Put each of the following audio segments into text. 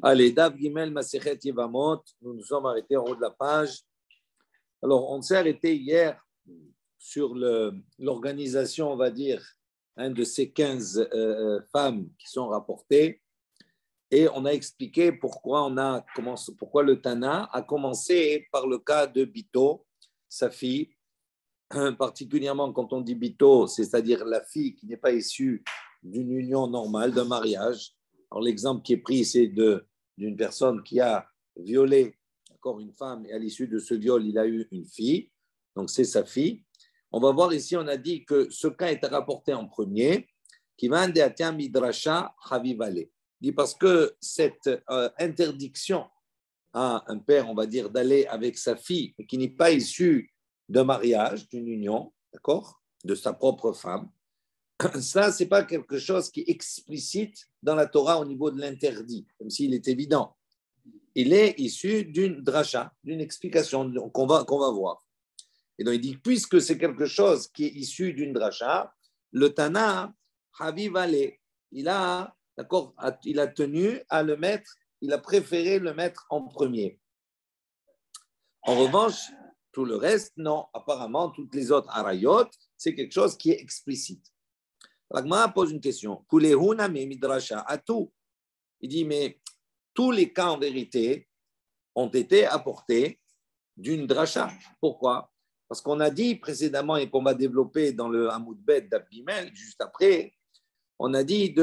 Allez, Dav Gimel Masechet Yevamot, nous nous sommes arrêtés en haut de la page. Alors, on s'est arrêté hier sur l'organisation, on va dire, de ces 15 femmes qui sont rapportées. Et on a expliqué pourquoi le Tana a commencé par le cas de Bito, sa fille, particulièrement quand on dit Bito, c'est-à-dire la fille qui n'est pas issue d'une union normale, d'un mariage. Alors, l'exemple qui est pris, c'est d'une personne qui a violé une femme et à l'issue de ce viol, il a eu une fille. Donc, c'est sa fille. On va voir ici, on a dit que ce cas est rapporté en premier, qui va en midrasha havivale. Dit parce que cette interdiction à un père, on va dire, d'aller avec sa fille, qui n'est pas issue d'un mariage, d'une union, d'accord, de sa propre femme, ça, ce n'est pas quelque chose qui est explicite dans la Torah au niveau de l'interdit, comme s'il est évident. Il est issu d'une dracha, d'une explication qu'on va voir. Et donc, il dit, puisque c'est quelque chose qui est issu d'une dracha, le Tana, Havivale, il a tenu à le mettre, il a préféré le mettre en premier. En revanche, tout le reste, non. Apparemment, toutes les autres arayot, c'est quelque chose qui est explicite. L'Agma pose une question. Il dit, mais tous les cas en vérité ont été apportés d'une dracha. Pourquoi? Parce qu'on a dit précédemment et qu'on va développer dans le Hamoud Bet d'Abimel, juste après, on a dit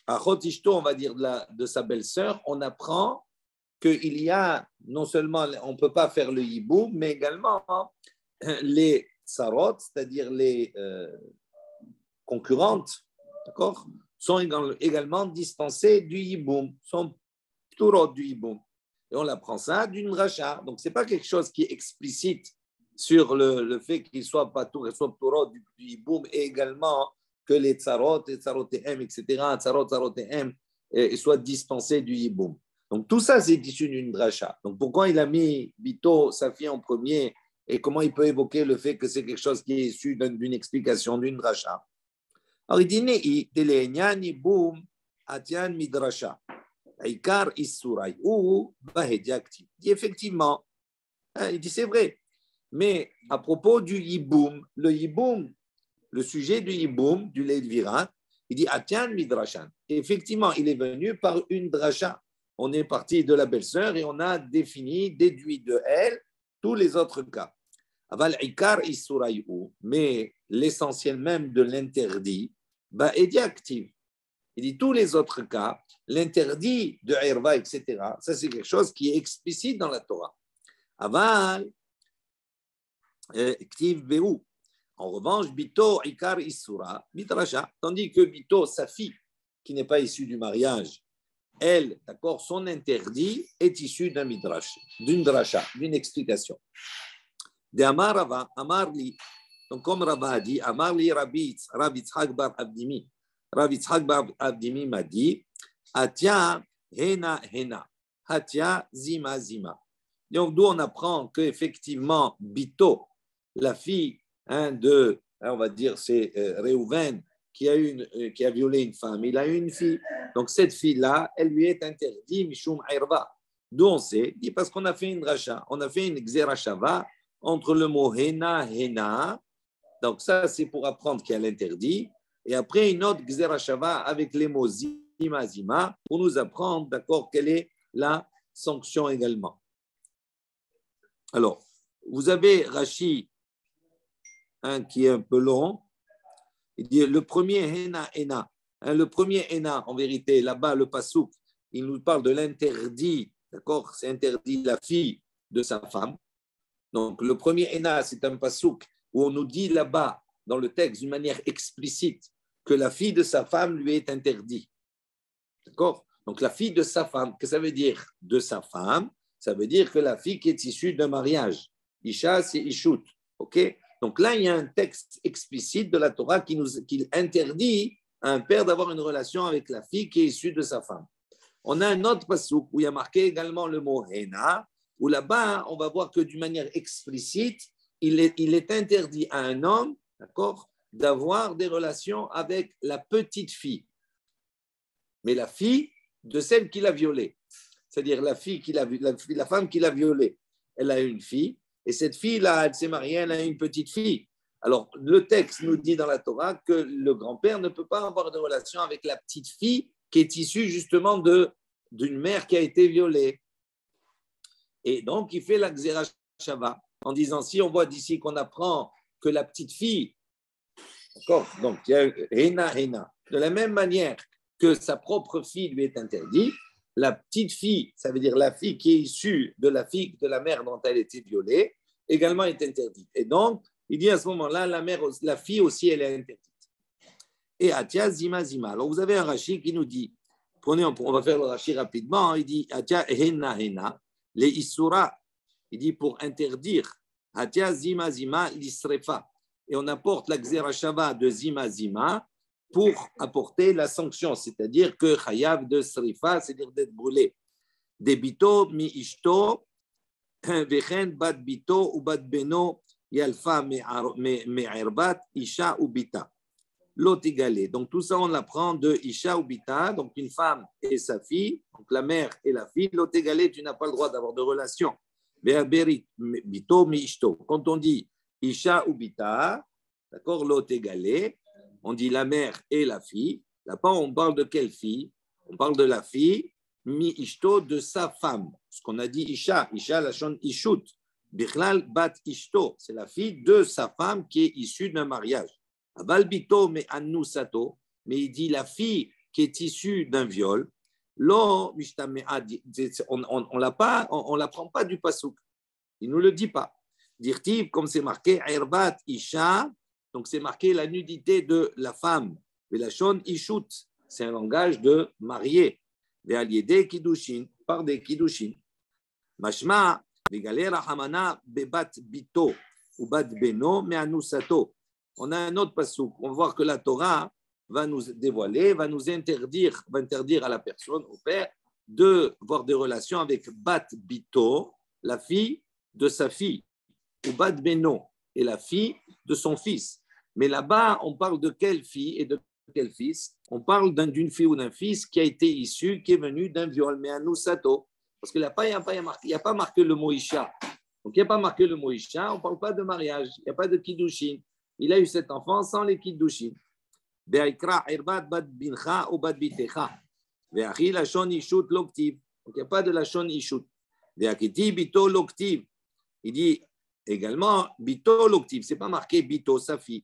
à Chotishto, on va dire de sa belle-sœur, on apprend qu'il y a non seulement, on ne peut pas faire le hiboum, mais également les sarot, c'est-à-dire les concurrentes, d'accord, sont également dispensées du hiboum, sont turot du hiboum. Et on apprend ça d'une dracha. Donc, ce n'est pas quelque chose qui est explicite sur le fait qu'il soit pas turot du hiboum et également que les tsarot, et tsarotem, etc., tsarot, tsarotem, soient dispensés du hiboum. Donc, tout ça, c'est issu d'une dracha. Donc, pourquoi il a mis Bito, sa fille, en premier, et comment il peut évoquer le fait que c'est quelque chose qui est issu d'une explication, d'une dracha? Alors, il dit, Nei, Telenyani, boum, Atian, Midrasha. Aikar, Issurai, ou Bahediakti. Il dit, effectivement, il dit, c'est vrai. Mais à propos du yiboum, le sujet du yiboum, du Leidvirat, il dit, Atian, Midrashan. Et effectivement, il est venu par une dracha. On est parti de la belle-sœur et on a déduit de elle tous les autres cas. Aval Ikar Issurai, mais l'essentiel même de l'interdit, est actif. Il dit tous les autres cas, l'interdit de Irva, etc., ça c'est quelque chose qui est explicite dans la Torah. Aval, Ktiv Behu. En revanche, Bito, Ikar, Issura, Midrasha, tandis que Bito, sa fille, qui n'est pas issue du mariage, elle, d'accord, son interdit est issu d'un midrash, d'une dracha, d'une explication. De Amar Rava, Amar li, donc comme Rava a dit, Amar li Rabbi Yitzhak bar Abdimi. Rabbi Yitzhak bar Abdimi m'a dit, Atia hena hena, Atia zima zima. Donc d'où on apprend qu'effectivement Bito, la fille on va dire c'est Réhouven, qui a violé une femme, il a eu une fille. Donc cette fille-là, elle lui est interdite, Mishum Irva. D'où on sait? Dit parce qu'on a fait une dracha, on a fait une xerashava entre le mot hena, hena. Donc ça, c'est pour apprendre qu'il y a l'interdit. Et après, une autre xerashava avec les mots zima, zima, pour nous apprendre, d'accord, quelle est la sanction également. Alors, vous avez Rashi, qui est un peu long. Il dit le premier hena, hena. Le premier hena, en vérité, là-bas, le pasouk, il nous parle de l'interdit, d'accord? C'est interdit la fille de sa femme. Donc, le premier hena, c'est un pasouk où on nous dit là-bas, dans le texte, d'une manière explicite, que la fille de sa femme lui est interdite. D'accord? Donc, la fille de sa femme, que ça veut dire de sa femme? Ça veut dire que la fille qui est issue d'un mariage. Isha, c'est Ishut. OK? Donc là, il y a un texte explicite de la Torah qui interdit à un père d'avoir une relation avec la fille qui est issue de sa femme. On a un autre passouk où il y a marqué également le mot hena, où là-bas, on va voir que d'une manière explicite, il est interdit à un homme, d'accord, d'avoir des relations avec la petite fille. Mais la fille, de celle qui l'a violée. C'est-à-dire la femme qui l'a violée. Elle a une fille, et cette fille-là, elle s'est mariée, elle a une petite fille. Alors, le texte nous dit dans la Torah que le grand-père ne peut pas avoir de relation avec la petite fille qui est issue justement d'une mère qui a été violée. Et donc, il fait la Xéra Shava en disant, si on voit d'ici qu'on apprend que la petite fille, d'accord, donc il y a Hena, de la même manière que sa propre fille lui est interdite, la petite fille, ça veut dire la fille qui est issue de la mère dont elle a été violée, également est interdite. Et donc, il dit à ce moment-là, la fille aussi, elle est interdite. Et Atia Zima Zima. Alors, vous avez un Rashi qui nous dit, on va faire le Rashi rapidement, il dit Atia Hena, les Isura, il dit pour interdire, Atia Zima Zima l'Isrefa. Et on apporte la Xéra Shava de Zima Zima pour apporter la sanction, c'est-à-dire que Chayav de Srifa, c'est-à-dire d'être brûlé. Debito mi ishto, vechen bat bito ou bat beno, yalfa me'erbat, isha ou bita. L'autre égalé. Donc tout ça, on l'apprend de isha ou bita, donc une femme et sa fille, donc la mère et la fille. L'autre égalé, tu n'as pas le droit d'avoir de relation. Be'aberit bito mi ishto. Quand on dit isha ou bita, d'accord, l'autre égalé, on dit la mère et la fille. Là-bas, on parle de quelle fille? On parle de la fille, mi-ishto, de sa femme. Ce qu'on a dit Isha, la shon ishut. Bichlal bat ishto, c'est la fille de sa femme qui est issue d'un mariage. Abalbito me annusato, mais il dit la fille qui est issue d'un viol. Lo, on l'apprend pas du pasouk. Il nous le dit pas. Dirtiv, comme c'est marqué, Erbat Isha. Donc, c'est marqué la nudité de la femme. Mais la shon ishut, c'est un langage de marié. Ve'aliede kiddushin, par des kiddushin. Mashma, ve'galé rahamana bebat bito, ou bat beno, me'anusato. On a un autre passouk. On va voir que la Torah va nous dévoiler, va interdire à la personne, au père, de voir des relations avec bat bito, la fille de sa fille, ou bat beno, et la fille de son fils. Mais là-bas, on parle de quelle fille et de quel fils? On parle d'une fille ou d'un fils qui a été issu, qui est venu d'un viol, mais un nusato. Parce qu'il n'y a pas marqué le mot Isha. Donc, il n'y a pas marqué le mot Isha, on ne parle pas de mariage, il n'y a pas de kiddushin. Il a eu cet enfant sans les kiddushin. Be'aikra irbat bat bincha ou bat bitecha. Ve'achi lashon ishut loktiv. Donc, il n'y a pas de lashon ishut. Ve'akiti bito loktiv. Il dit également bito loktiv. Ce n'est pas marqué bito, sa fille.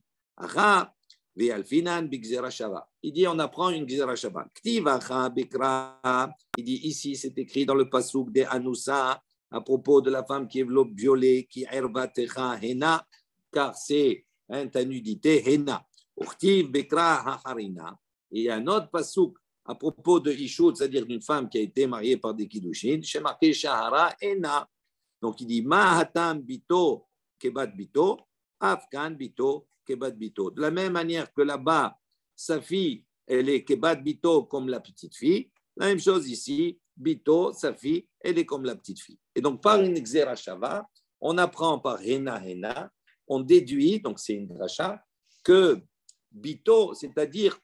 Il dit on apprend une Gzera Shava. Il dit ici c'est écrit dans le pasuk de Anusa à propos de la femme qui est violée, qui erbatecha hena, car c'est ta nudité hena. Et il y a un autre pasuk à propos de Ishut, c'est-à-dire d'une femme qui a été mariée par des kiddushin, chez marqué shahara hena. Donc il dit ma hatam bito kebat bito, afkan bito. Kebat Bito. De la même manière que là-bas, sa fille, elle est Kebat Bito comme la petite fille, la même chose ici, Bito, sa fille, elle est comme la petite fille. Et donc, par une Xéra Shava, on apprend par Hena, on déduit, donc c'est une dracha, que Bito, c'est-à-dire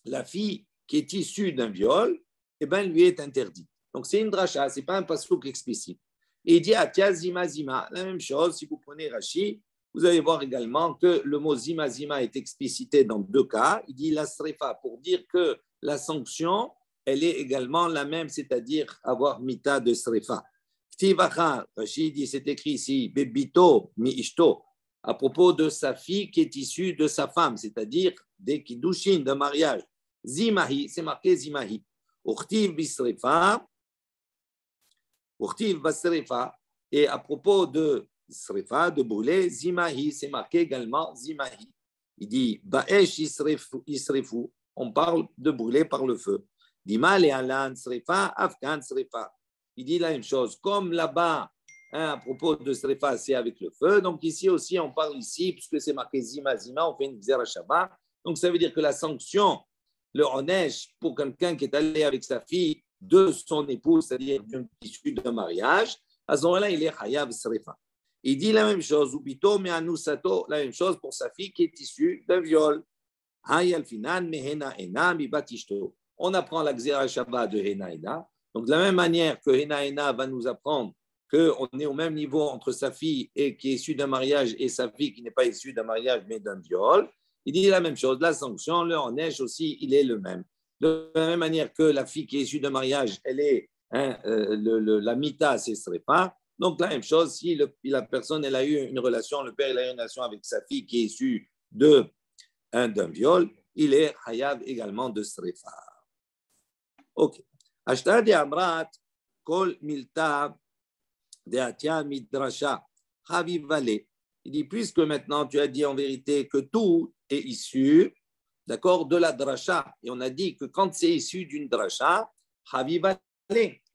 la fille qui est issue d'un viol, eh ben, lui est interdite. Donc, c'est une dracha, ce n'est pas un passouk explicite. Et il dit Atia Zima Zima, la même chose, si vous prenez Rashi, vous allez voir également que le mot zima zima est explicité dans deux cas. Il dit la srefa pour dire que la sanction, elle est également la même, c'est-à-dire avoir mita de srefa. Ktivacha, Rachid dit, c'est écrit ici, bebito mi ishto, à propos de sa fille qui est issue de sa femme, c'est-à-dire des kiddushin, de mariage. Zimahi, c'est marqué zimahi. Urtiv bisrefa, urtiv basrefa, et à propos de Srefa, de brûler, Zimahi, c'est marqué également Zimahi. Il dit Ba'esh Isrefu, on parle de brûler par le feu. Dima le Alan Srefa, Afghan Srefa. Il dit la même chose. Comme là-bas, à propos de Srefa, c'est avec le feu. Donc ici aussi, on parle ici, puisque c'est marqué Zima, Zima, on fait une Xéra Shava. Donc ça veut dire que la sanction, le Onesh, pour quelqu'un qui est allé avec sa fille de son épouse, c'est-à-dire issue d'un mariage, à ce moment-là, il est Hayav Srefa. Il dit la même chose, Ubito me anusato, la même chose pour sa fille qui est issue d'un viol. On on apprend la Xéra Shabbat de Henaïna. Donc, de la même manière que Henaïna va nous apprendre qu'on est au même niveau entre sa fille et qui est issue d'un mariage et sa fille qui n'est pas issue d'un mariage mais d'un viol, il dit la même chose. La sanction, le Hanesh aussi, il est le même. De la même manière que la fille qui est issue d'un mariage, elle est, la mita, c'est Srefa. Donc, la même chose, si la personne elle a eu une relation, le père il a eu une relation avec sa fille qui est issue d'un viol, il est Hayav également de Srefa. Ok. Ashtar de Amrat, Kol Milta, de Atia Midrasha, Havivale. Il dit, puisque maintenant tu as dit en vérité que tout est issu, d'accord, de la drasha, et on a dit que quand c'est issu d'une drasha, Havivale,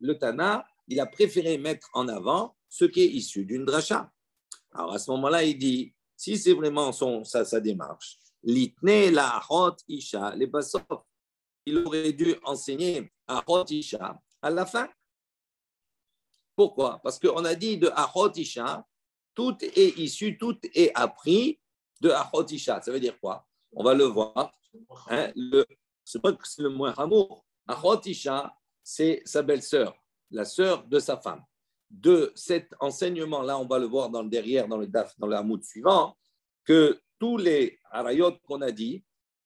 le Tana, il a préféré mettre en avant ce qui est issu d'une drasha. Alors à ce moment-là, il dit, si c'est vraiment sa démarche, Litne la Ahot Isha, les Bassof, il aurait dû enseigner Ahot Isha à la fin. Pourquoi? Parce qu'on a dit de Ahot Isha, tout est issu, tout est appris de Ahot Isha. Ça veut dire quoi? On va le voir. Hein, c'est pas que c'est le moins amour. Ahot Isha, c'est sa belle-sœur, la sœur de sa femme. De cet enseignement-là, on va le voir derrière, dans le hamoud suivant, que tous les harayot qu'on a dit,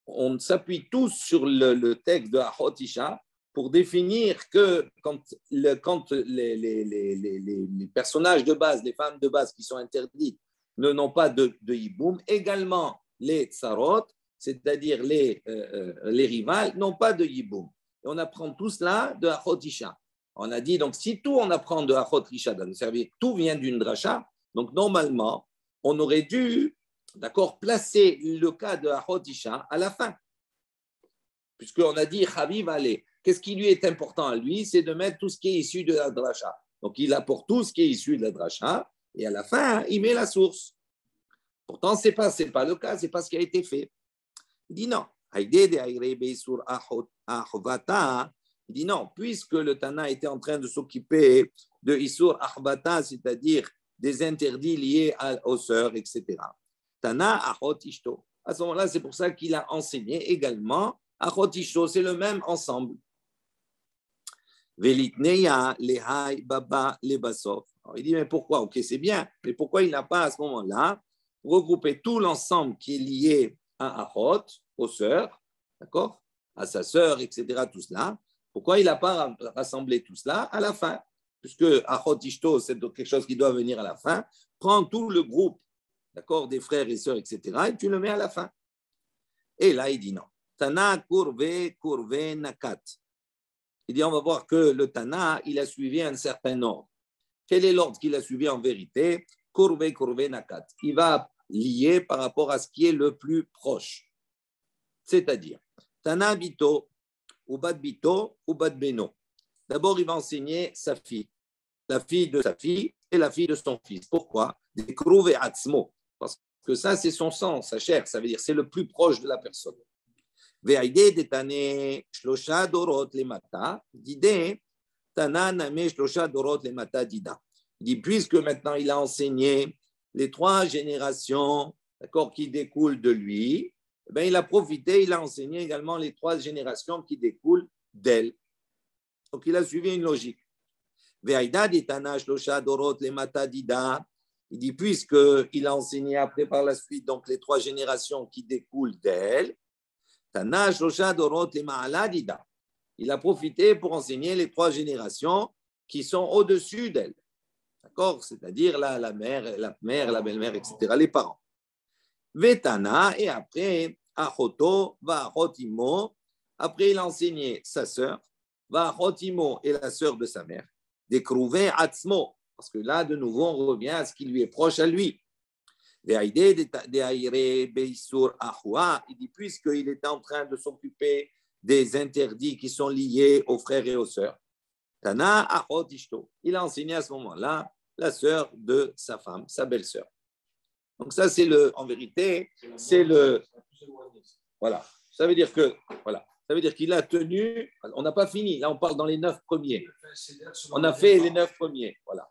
on s'appuie tous sur le texte de Ahot Isha pour définir que quand les personnages de base, les femmes de base qui sont interdites, n'ont pas de hiboum, également les tsarot, c'est-à-dire les rivales, n'ont pas de hiboum. Et on apprend tout cela de Ahot Isha. On a dit, donc, si tout on apprend de Ahot Isha, tout vient d'une dracha, donc normalement, on aurait dû, d'accord, placer le cas de Ahot Isha à la fin. Puisqu'on a dit, Chaviv Ale, qu'est-ce qui lui est important à lui? C'est de mettre tout ce qui est issu de la dracha. Donc, il apporte tout ce qui est issu de la dracha, et à la fin, il met la source. Pourtant, ce n'est pas le cas, ce n'est pas ce qui a été fait. Il dit non. Il dit non, puisque le Tana était en train de s'occuper de Isur Ahbata, c'est-à-dire des interdits liés aux sœurs, etc. Tana Ahot Ishto. À ce moment-là, c'est pour ça qu'il a enseigné également Ahot Ishto, c'est le même ensemble. Velitneya Lehai Baba Lebasof. Il dit, mais pourquoi? Ok, c'est bien, mais pourquoi il n'a pas à ce moment-là regroupé tout l'ensemble qui est lié à Ahot, aux sœurs, d'accord, à sa sœur, etc., tout cela? Pourquoi il n'a pas rassemblé tout cela à la fin? Puisque Ahot Ishto, c'est quelque chose qui doit venir à la fin. Prends tout le groupe, d'accord, des frères et sœurs, etc., et tu le mets à la fin. Et là, il dit non. Tana kurve nakat. Il dit, on va voir que le Tana, il a suivi un certain ordre. Quel est l'ordre qu'il a suivi en vérité? Kurve nakat. Il va lier par rapport à ce qui est le plus proche. C'est-à-dire, Tana bito, Ubad Bito, Ubad Beno. D'abord, il va enseigner sa fille, la fille de sa fille et la fille de son fils. Pourquoi? Parce que ça, c'est son sang, sa chair. Ça veut dire c'est le plus proche de la personne. Ve'aide detane shlosha dorot lemata, dide tana name shlosha dorot lemata dida. Il dit, puisque maintenant il a enseigné les 3 générations, d'accord, qui découlent de lui, ben, il a profité, il a enseigné également les 3 générations qui découlent d'elle. Donc, il a suivi une logique. Il dit, puisqu'il a enseigné après par la suite donc les 3 générations qui découlent d'elle, il a profité pour enseigner les 3 générations qui sont au-dessus d'elle. D'accord? C'est-à-dire la mère, la belle-mère, etc., les parents. Vetana, et après, Achoto, va Achotimo. Après, il a enseigné sa sœur, va Achotimo et la sœur de sa mère. Décrouver Atzmo, parce que là, de nouveau, on revient à ce qui lui est proche à lui. Il dit, puisqu'il est en train de s'occuper des interdits qui sont liés aux frères et aux sœurs, Tana Achot Ishto. Il a enseigné à ce moment-là la sœur de sa femme, sa belle-sœur. Donc ça, en vérité, c'est le... Voilà. Ça veut dire qu'il a tenu... On n'a pas fini. Là, on parle dans les 9 premiers. On a fait les 9 premiers. Voilà.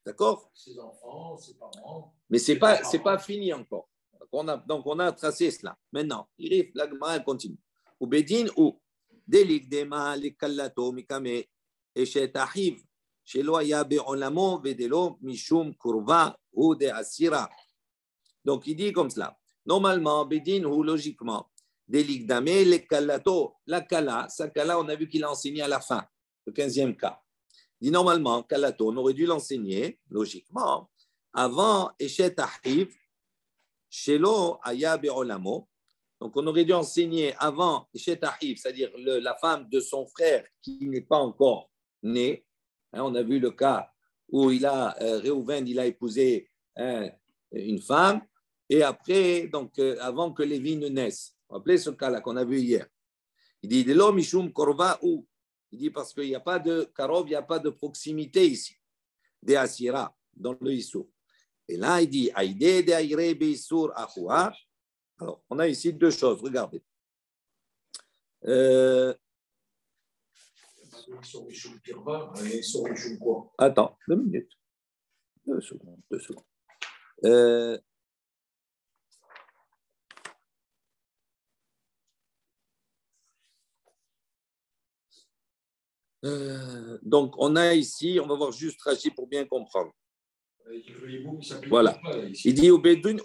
D'accord? Ses enfants, ses parents... Mais ce n'est pas fini encore. Donc, on a tracé cela. Maintenant, la Gemara continue. Ou Bedin ou Delikdema le kallato mikame eshet ahiv shelo haya be'olamo vedelo mishum kurva ou de asira. Donc il dit comme cela. Normalement, Bedin ou logiquement, Delikdame le kallato, la kala, sa kala, on a vu qu'il a enseigné à la fin, le 15e cas. Il dit normalement, kalato, on aurait dû l'enseigner, logiquement, avant eshet ahiv shelo haya be'olamo. Donc, on aurait dû enseigner avant Eshet Ahiv, c'est-à-dire la femme de son frère qui n'est pas encore née. On a vu le cas où Réhouven, il a épousé une femme, et après, donc, avant que Lévi ne naisse. Vous vous rappelez ce cas-là qu'on a vu hier. Il dit, de l'homme mishum korva ou. Il dit, parce qu'il n'y a pas de karov, il n'y a pas de proximité ici. De asira, dans le Issour. Et là, il dit, aïde de aïre beissour achoua. Alors, on a ici deux choses, regardez. Attends, 2 minutes. 2 secondes, 2 secondes. Donc, on a ici, on va voir juste Rachi pour bien comprendre. Voilà. Il dit, il y a 2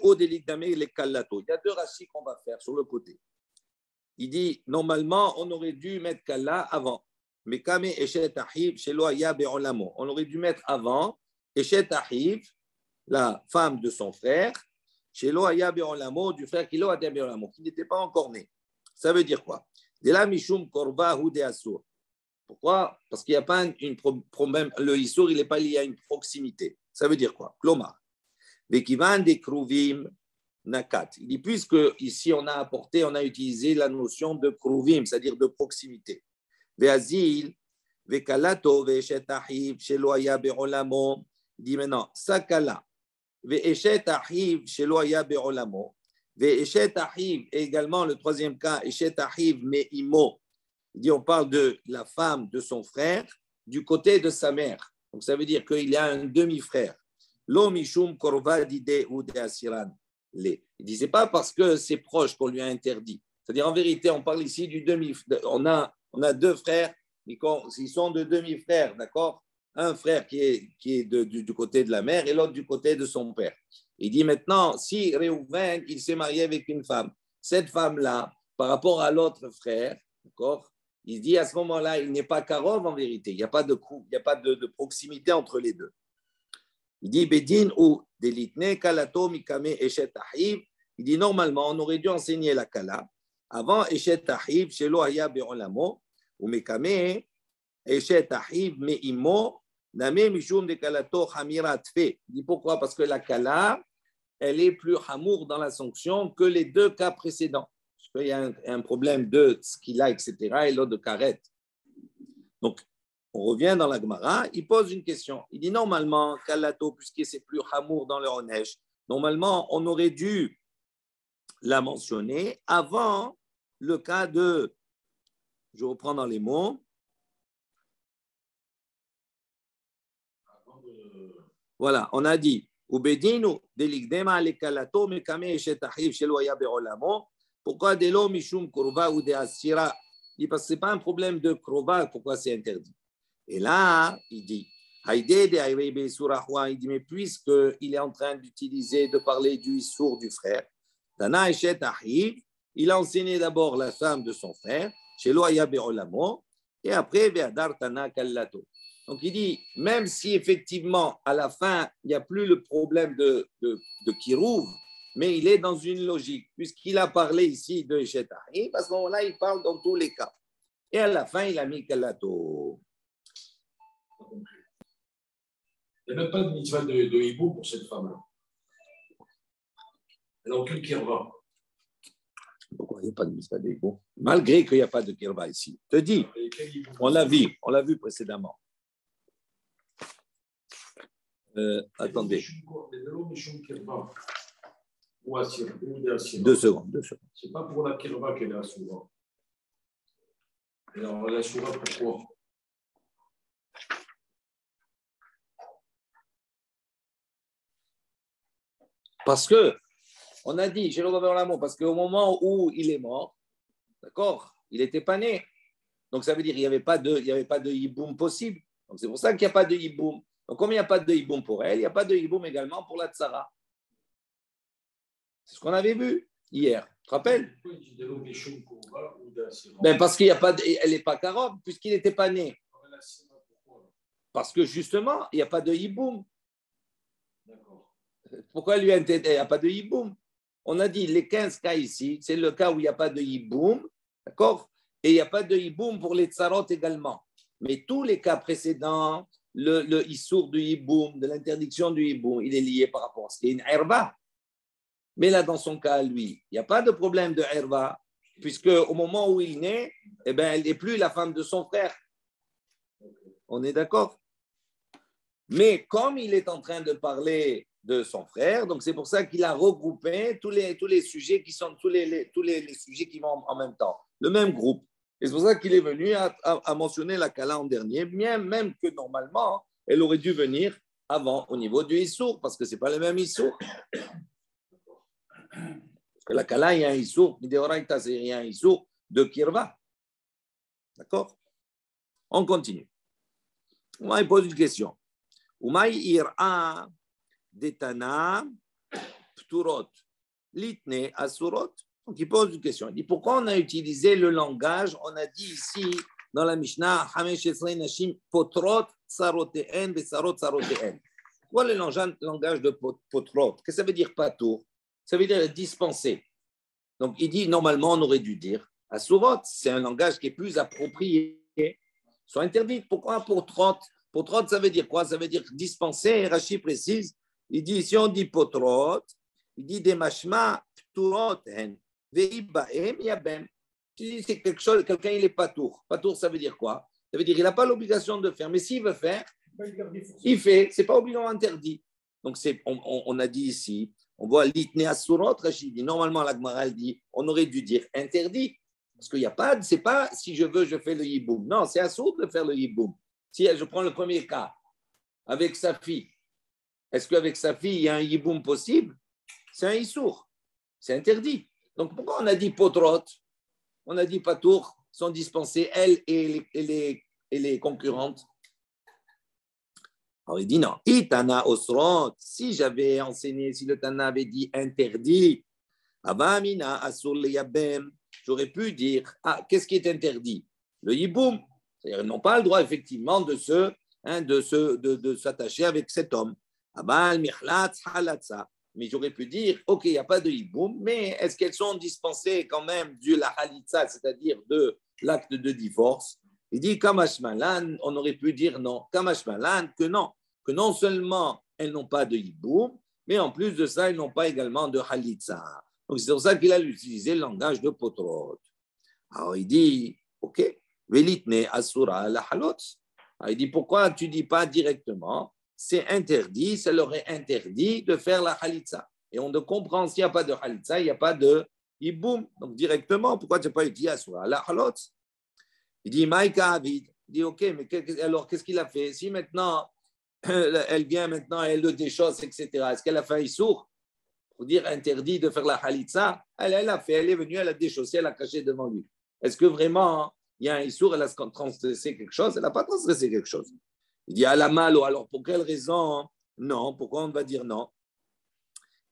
Rachi qu'on va faire sur le côté. Il dit, normalement, on aurait dû mettre Kalla avant. Mais Kame Eshet Ahiv, Shelo Haya Be'olamo. On aurait dû mettre avant Eshet Ahiv, la femme de son frère, Shelo Haya Be'olamo, du frère Kilo Haya Be'olamo, qui n'était pas encore né. Ça veut dire quoi? De la Mishum Korva ou de Asur. Pourquoi? Parce qu'il n'y a pas un problème. Le Issour, il n'est pas lié à une proximité. Ça veut dire quoi? Klomar. Vekivan de Kruvim Nakat. Il dit, puisque ici on a utilisé la notion de Kruvim, c'est-à-dire de proximité. Veazil, Vekalato, Veeshet Ahiv, Shelo Haya Be'olamo. Il dit maintenant, Sakala, Veeshet Ahiv, Shelo Haya Be'olamo. Veeshet Ahiv, et également le 3e cas, Eshet Ahiv, Me'imo. Il dit, on parle de la femme de son frère du côté de sa mère. Donc, ça veut dire qu'il y a un demi-frère. Lo mishum korva dide ou de asiran. Il dit, c'est pas parce que c'est proche qu'on lui a interdit. C'est-à-dire, en vérité, on parle ici du demi-frère. On a 2 frères, ils sont de demi-frères, d'accord? Un frère qui est du côté de la mère et l'autre du côté de son père. Il dit maintenant, si Réhouven, il s'est marié avec une femme, cette femme-là, par rapport à l'autre frère, d'accord? Il dit à ce moment-là, il n'est pas karov en vérité. Il n'y a pas de proximité entre les deux. Il dit Bedin ou delitne kalato mikame eshet ahiv. Il dit normalement, on aurait dû enseigner la kala avant eshet ahiv shelo haya be'olamo ou mikame eshet ahiv me'imo name mishum de kalato hamirat fe. Il dit pourquoi? Parce que la kala, elle est plus hamour dans la sanction que les 2 cas précédents. Il y a un problème de skila, etc., et l'autre de karet. Donc, on revient dans la Gemara, il pose une question. Il dit normalement, kalato, puisque c'est plus hamour dans le Honesh, normalement, on aurait dû la mentionner avant le cas de, je reprends dans les mots, voilà, on a dit, Ubedinu, delikdema le kalato, mekame eshet ahiv shelo haya be'olamo. Pourquoi de l'eau mishum kurva ou de asira? Il dit parce que ce n'est pas un problème de kurva, pourquoi c'est interdit? Et là, il dit, il dit, mais puisqu'il est en train d'utiliser, de parler du issour du frère, Tana Eshet Ahiv, il a enseigné d'abord la femme de son frère, Shelo Haya Be'olamo, et après, Ve'adar Tana Kallato. Donc il dit, même si effectivement, à la fin, il n'y a plus le problème de Kirouv, mais il est dans une logique, puisqu'il a parlé ici de Eshet Ahiv, à ce moment-là, il parle dans tous les cas. Et à la fin, il a mis Kallato. Il n'y a même pas de mitzvah de hibou pour cette femme-là. Elle n'a aucune kirva. Pourquoi il n'y a pas de mitzvah de hibou? Malgré qu'il n'y a pas de kirva ici. Je te dis, on l'a vu précédemment. Attendez. 2 secondes. Ce n'est pas pour la kirva qu'elle est assoura. Alors, elle est assoura pourquoi? Parce que, on a dit, parce qu'au moment où il est mort, d'accord, il n'était pas né. Donc, ça veut dire qu'il n'y avait pas de hiboum possible. Donc, c'est pour ça qu'il n'y a pas de hiboum. Donc, comme il n'y a pas de hiboum pour elle, il n'y a pas de hiboum également pour la tsara. C'est ce qu'on avait vu hier. Tu te rappelles? Ben parce qu'il y a pas, elle n'est pas karob, puisqu'il n'était pas né. Parce que justement, il n'y a pas de hiboum. Pourquoi lui, il n'y a pas de hiboum? On a dit les 15 cas ici, c'est le cas où il n'y a pas de hiboum, d'accord? Et il n'y a pas de hiboum pour les tsarot également. Mais tous les cas précédents, le issour du hiboum, de l'interdiction du hiboum, il est lié par rapport à ce qui est une herba. Mais là, dans son cas, lui, il n'y a pas de problème de herba, puisque au moment où il naît, eh ben, elle n'est plus la femme de son frère. On est d'accord? Mais comme il est en train de parler de son frère, donc c'est pour ça qu'il a regroupé tous les sujets qui sont tous les sujets qui vont en même temps, le même groupe. Et c'est pour ça qu'il est venu à mentionner la Kala en dernier, bien même que normalement, elle aurait dû venir avant au niveau du Issour, parce que ce n'est pas le même Issour. Parce que la Kala, il y a un Issour, il y a un Issour de Kirva. D'accord? On continue. On va poser une question. Umay ira detana pturot litne asurot. Donc il pose une question. Il dit pourquoi on a utilisé le langage? On a dit ici dans la Mishnah Hamesh Esrei Nashim potrot saroteen besarot saroteen. Pourquoi le langage de potrot? Qu'est-ce que ça veut dire patour? Ça veut dire dispenser. Donc il dit normalement on aurait dû dire asurot. C'est un langage qui est plus approprié. Sont interdites. Pourquoi potrot? Potrot, ça veut dire quoi? Ça veut dire dispenser. Rashi précise, il dit, si on dit potrot, il dit des mashma pturot veibaem yabem. C'est quelque chose, quelqu'un il est patour. Patour, ça veut dire quoi? Ça veut dire qu'il n'a pas l'obligation de faire, mais s'il veut faire, il fait. C'est pas obligatoire interdit. Donc on a dit ici, on voit l'itne asurot. Rashi dit normalement la Gemara elle dit, on aurait dû dire interdit, parce qu'il n'y a pas, c'est pas si je veux je fais le yiboum. Non, c'est assour de faire le yiboum. Si je prends le premier cas, avec sa fille, est-ce qu'avec sa fille, il y a un yiboum possible? C'est un issour, c'est interdit. Donc pourquoi on a dit potrot? On a dit patour, sont dispensées, elle et les concurrentes. Alors il dit non. Itana osrot, si j'avais enseigné, si le Tana avait dit interdit, avamina asur le yabem, j'aurais pu dire, qu'est-ce qui est interdit? Le yiboum. C'est-à-dire, ils n'ont pas le droit, effectivement, de s'attacher avec cet homme. Mais j'aurais pu dire, OK, il n'y a pas de hiboum, mais est-ce qu'elles sont dispensées quand même du la halitza, c'est-à-dire de l'acte de divorce? Il dit, kamashmalan, on aurait pu dire non. Kamashmalan, que non seulement elles n'ont pas de hiboum, mais en plus de ça, elles n'ont pas également de halitza. Donc, c'est pour ça qu'il a utilisé le langage de potrot. Alors, il dit, OK. Velitne asura la halot. Il dit pourquoi tu dis pas directement? C'est interdit, ça leur est interdit de faire la halitza. Et on comprend s'il n'y a pas de halitza, il n'y a pas de hiboum. Donc directement, pourquoi tu n'as pas dit asura la halot? Il dit Maïka Avid. Il dit ok, mais alors qu'est-ce qu'il a fait? Si maintenant elle vient maintenant, elle le déchausse, etc. Est-ce qu'elle a fait un issour pour dire interdit de faire la halitza? Elle a fait, elle est venue, elle a déchaussé, elle a caché devant lui. Est-ce que vraiment il y a un issour, elle a transgressé quelque chose? Elle n'a pas transgressé quelque chose. Il dit, à la malo, alors pour quelle raison? Non, pourquoi on va dire non?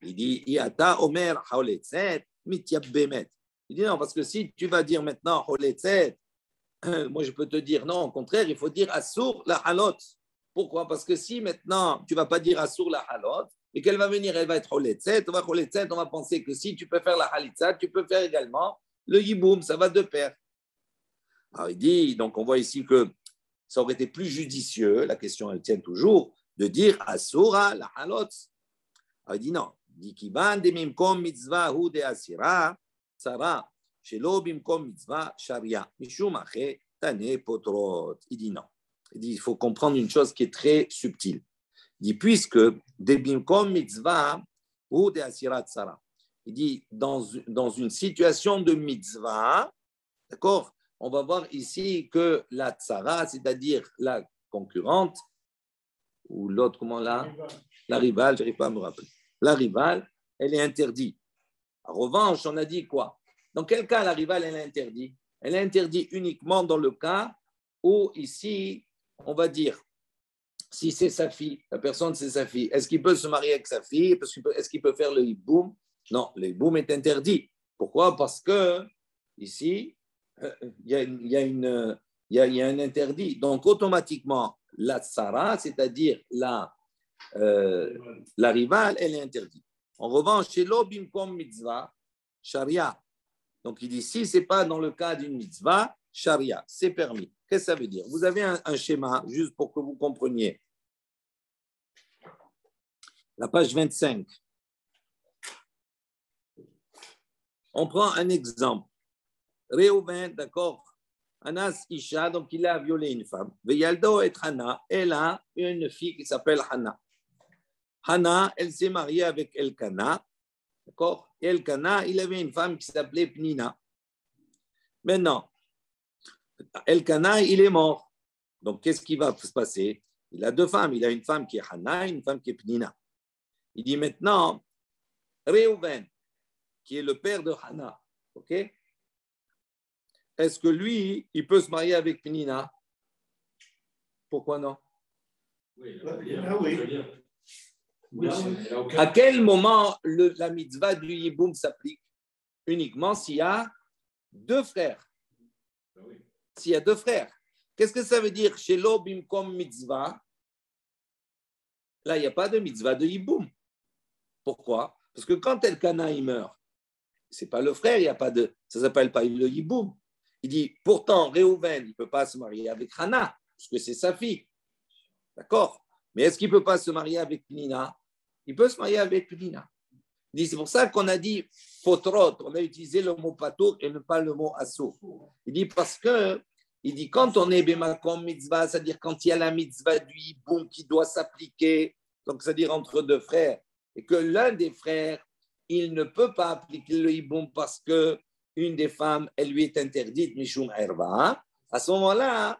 Il dit, Iata Omer Haoletzet, Mityab Bemet. Il dit non, parce que si tu vas dire maintenant Haoletzet, moi je peux te dire non, au contraire, il faut dire Assour la halot. Pourquoi? Parce que si maintenant tu ne vas pas dire Assour la halot, et qu'elle va venir, elle va être Haoletzet, on va penser que si tu peux faire la halitza, tu peux faire également le yiboum, ça va de pair. Alors il dit, donc on voit ici que ça aurait été plus judicieux, la question elle tient toujours, de dire Asura la halot. Alors il dit non. Il dit Kiban de mimkom mitzvah hu de asira, tsara, shelo bimkom mitzvah sharia, mishum ache tane potrot. Il dit non. Il dit il faut comprendre une chose qui est très subtile. Il dit puisque de bimkom mitzvah hu de asira tsara. Il dit dans une situation de mitzvah, d'accord? On va voir ici que la tsara, c'est-à-dire la concurrente, ou l'autre, comment là? La rivale, je n'arrive pas à me rappeler. La rivale, elle est interdite. En revanche, on a dit quoi? Dans quel cas la rivale, elle est interdite? elle est interdite uniquement dans le cas où, ici, on va dire, si c'est sa fille, la personne c'est sa fille, est-ce qu'il peut se marier avec sa fille? Est-ce qu'il peut faire le hiboum? Non, le hiboum est interdit. Pourquoi? Parce que ici, il y a un interdit. Donc, automatiquement, la tsara, c'est-à-dire la rivale, elle est interdite. En revanche, chez l'obimkom mitzvah, sharia. Donc, il dit, si ce n'est pas dans le cas d'une mitzvah, sharia, c'est permis. Qu'est-ce que ça veut dire? Vous avez un schéma, juste pour que vous compreniez. La page 25. On prend un exemple. Réhouven, d'accord, Anas Isha, donc il a violé une femme. Veyaldo et Hana, elle a une fille qui s'appelle Hana. Hana, elle s'est mariée avec Elkana, d'accord? Elkana, il avait une femme qui s'appelait Pnina. Maintenant, Elkana, il est mort. Donc, qu'est-ce qui va se passer? Il a deux femmes. Il a une femme qui est Hana et une femme qui est Pnina. Il dit maintenant, Réhouven, qui est le père de Hana, ok? Est-ce que lui, il peut se marier avec Pnina? Pourquoi non? Oui, à quel moment la mitzvah du Yiboum s'applique? Uniquement s'il y a deux frères. S'il y a deux frères. Qu'est-ce que ça veut dire? Chez l'obimkom mitzvah, là, il n'y a pas de mitzvah de Yiboum. Pourquoi? Parce que quand Elkana il meurt, c'est pas le frère, il y a pas de, ça s'appelle pas le Yiboum. Il dit, pourtant, Réhouven, il ne peut pas se marier avec Hana, parce que c'est sa fille. D'accord? Mais est-ce qu'il ne peut pas se marier avec Pnina? Il peut se marier avec Pnina. Il dit, c'est pour ça qu'on a dit potrot, on a utilisé le mot patour et pas le mot assour. Il dit, parce que, il dit, quand on est bemakom mitzvah, c'est-à-dire quand il y a la mitzvah du hiboum qui doit s'appliquer, donc c'est-à-dire entre deux frères, et que l'un des frères, il ne peut pas appliquer le hiboum parce que une des femmes, elle lui est interdite, Mishum Erva, à ce moment-là,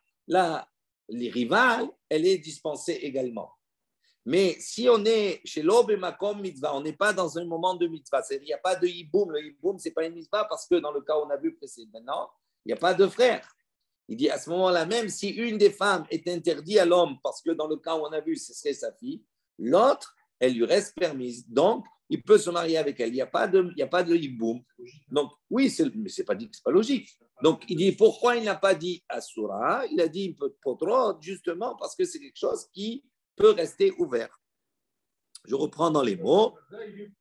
les rivales, elle est dispensée également. Mais si on est chez l'Ob et Makom mitzvah, on n'est pas dans un moment de mitzvah, c'est-à-dire il n'y a pas de hiboum. Le hiboum, ce n'est pas une mitzvah parce que dans le cas où on a vu précédemment, il n'y a pas de frère. Il dit à ce moment-là, même si une des femmes est interdite à l'homme parce que dans le cas où on a vu, ce serait sa fille, l'autre, elle lui reste permise. Donc, il peut se marier avec elle. Il n'y a pas de hiboum. Donc, oui, mais ce n'est pas dit que ce n'est pas logique. Donc, il dit, pourquoi il n'a pas dit Asura? Il a dit Potrot, justement parce que c'est quelque chose qui peut rester ouvert. Je reprends dans les mots. Il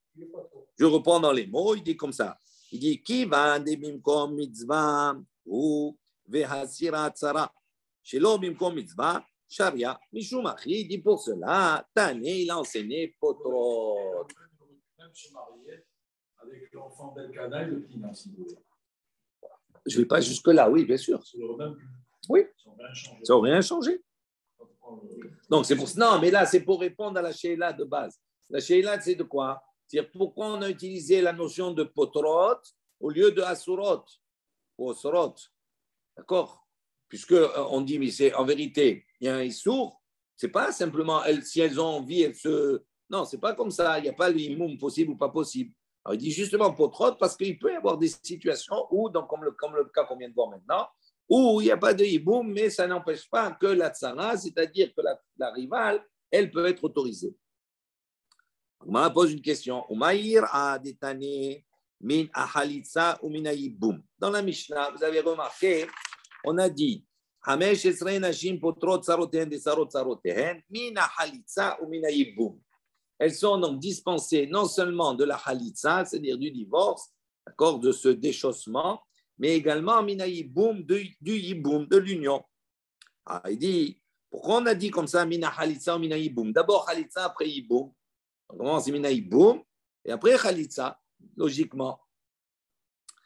dit comme ça. Il dit, Ki va bimkom mitzvah ou vehasira tsara. Shelo bimkom mitzvah. Sharia, Mishum Achi, il dit pour cela, Tané, il a enseigné Potrot. Même se marier avec l'enfant d'Elkana et de Pnina, si vous voulez. Je ne vais pas jusque-là, oui, bien sûr. Oui, ça n'a rien changé. Donc, c'est pour ça. Non, mais là, c'est pour répondre à la Sheila de base. La Sheila, c'est de quoi? C'est pourquoi on a utilisé la notion de Potrot au lieu de Asurot ou Osorot. D'accord? Puisque on dit, mais c'est en vérité, il y a un issour, c'est pas simplement si elles ont envie, elles se. Non, c'est pas comme ça. Il n'y a pas le imoum possible ou pas possible. Alors, il dit justement potrot parce qu'il peut y avoir des situations où, donc, comme le cas qu'on vient de voir maintenant, où il n'y a pas de imoum, mais ça n'empêche pas que la tsara, c'est-à-dire que la rivale, elle peut être autorisée. On m'a posé une question. Umayir a détané min ahalitza ou min ayiboum. Dans la Mishnah, vous avez remarqué, on a dit Hamesh esrei nashim potrot sarotehen de sarot sarotehen min ahalitza ou min ayiboum. Elles sont donc dispensées non seulement de la halitza, c'est-à-dire du divorce, d'accord, de ce déchaussement, mais également mina yiboum, du yiboum, de l'union. Ah, il dit, pourquoi on a dit comme ça mina halitza ou mina yiboum? D'abord halitza, après yiboum. On commence mina yiboum, et après halitza, logiquement.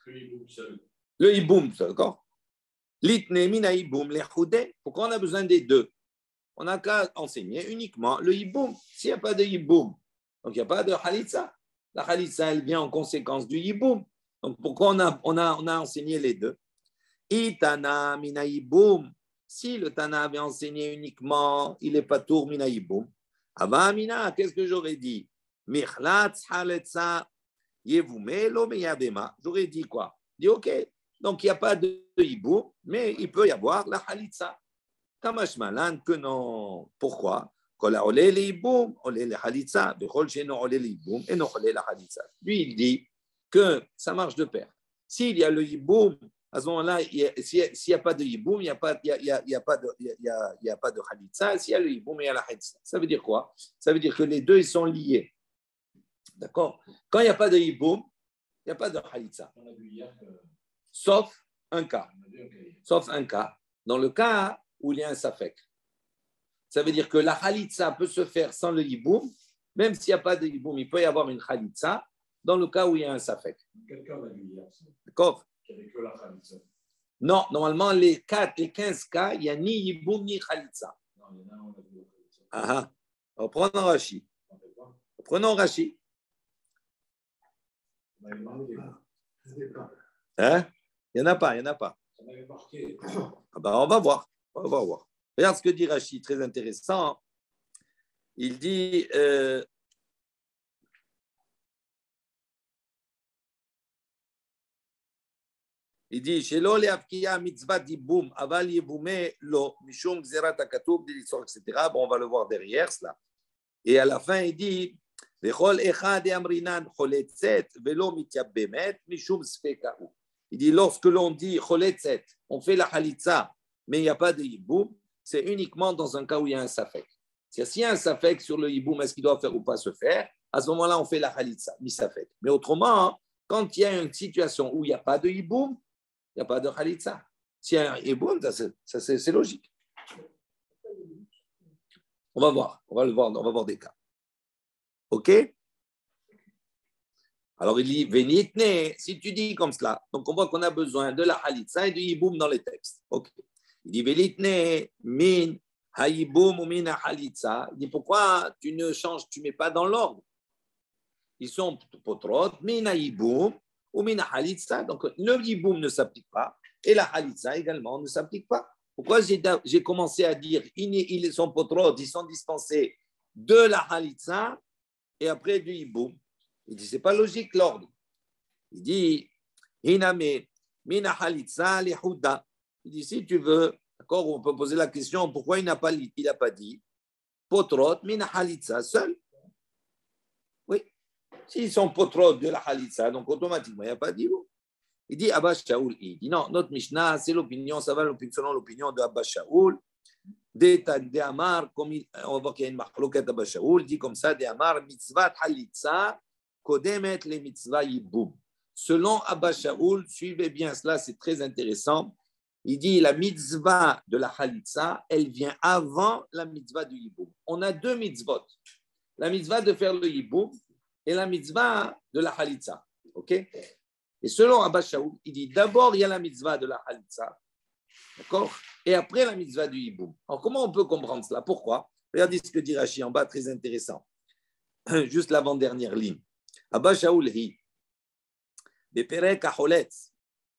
Le yiboum, d'accord? L'itne mina yiboum, les choudé. Pourquoi on a besoin des deux? On n'a qu'à enseigner uniquement le hiboum. S'il n'y a pas de hiboum, donc il n'y a pas de halitza. La halitza, elle vient en conséquence du hiboum. Donc pourquoi on a enseigné les deux? Itana mina hiboum. Si le Tana avait enseigné uniquement, il n'est pas tour mina hiboum. Ava mina, qu'est-ce que j'aurais dit? Michlatz halitza yevume lo meyabema. J'aurais dit quoi? Dit ok, Donc, il n'y a pas de hiboum, mais il peut y avoir la halitza. Kamash malan que non. Pourquoi? Lui, il dit que ça marche de pair. S'il y a le hiboum, à ce moment-là, s'il n'y a pas de hiboum, il n'y a pas de halitza. S'il y a le hiboum, il y a la halitza. Ça veut dire quoi? Ça veut dire que les deux, ils sont liés. D'accord? Quand il n'y a pas de hiboum, il n'y a pas de halitza. Sauf un cas. Sauf un cas. Dans le cas où il y a un safek. Ça veut dire que la halitza peut se faire sans le hiboum, même s'il n'y a pas de hiboum, il peut y avoir une halitza dans le cas où il y a un safek. Quelqu'un m'a dit hier. D'accord? Il n'y avait que la halitza. Non, normalement, les 15 cas, il n'y a ni hiboum ni halitza. Non, il y en a un, on a vu la halitza. Ah, reprenons Rashi. Prenons Rashi. On avait marqué. Hein? Il n'y en a pas, il n'y en a pas. On avait marqué. Ah ben, on va voir. On va voir. Regarde ce que dit Rashi, très intéressant. Il dit Shelo le'avkiya mitzvah diboum aval yeboume lo mishum gzerat hakatub d'histoire, etc. Bon, on va le voir derrière cela. Et à la fin, il dit Vechol echad amrinan choletzet velo mityabemet mishum sfekahu. Il dit lorsque l'on dit choletzet, on fait la halitza, mais il n'y a pas de hiboum, c'est uniquement dans un cas où il y a un safek. S'il y a un safek sur le hiboum, est-ce qu'il doit faire ou pas se faire? À ce moment-là, on fait la halitza, mi safek. Mais autrement, quand il y a une situation où il n'y a pas de hiboum, il n'y a pas de halitza. S'il y a un hiboum, ça, c'est logique. On va voir, on va voir des cas. OK? Alors il dit, Vénitne, si tu dis comme cela, donc on voit qu'on a besoin de la halitza et du hiboum dans les textes. OK. Il dit, Vénitne, min, haïboum ou min halitza. Il dit, pourquoi tu ne changes, tu ne mets pas dans l'ordre? Ils sont potrot, min haïboum ou min halitza. Donc le hiboum ne s'applique pas et la halitza également ne s'applique pas. Pourquoi j'ai commencé à dire, ils sont potrot, ils sont dispensés de la halitza et après du hiboum? Il dit, c'est pas logique l'ordre. Il dit, Hiname, mina halitza li huda. Il dit, si tu veux, d'accord, on peut poser la question, pourquoi il n'a pas dit potrot, mina halitza, seul? Oui. S'ils sont potrot de la halitza, donc automatiquement, il n'y a pas dit. Il dit, Abba Shaoul, il dit, non, notre Mishnah, c'est l'opinion, ça va selon l'opinion de Abba Shaoul. De Amar, comme on va voir qu'il y a une marloquette Abba Shaoul, dit comme ça, de Amar, mitzvat halitza, kodemet le mitzvah yiboum. Selon Abba Shaoul, suivez bien cela, c'est très intéressant. Il dit la mitzvah de la halitza, elle vient avant la mitzvah du yiboum. On a deux mitzvot. La mitzvah de faire le yiboum et la mitzvah de la halitza. OK? Et selon Abba Shaoul, il dit d'abord il y a la mitzvah de la halitza. D'accord? Et après la mitzvah du hiboum. Alors comment on peut comprendre cela? Pourquoi? Regardez ce que dit Rashi en bas, très intéressant. Juste l'avant-dernière ligne. Abba Shaoul hi. Beperek hacholetz.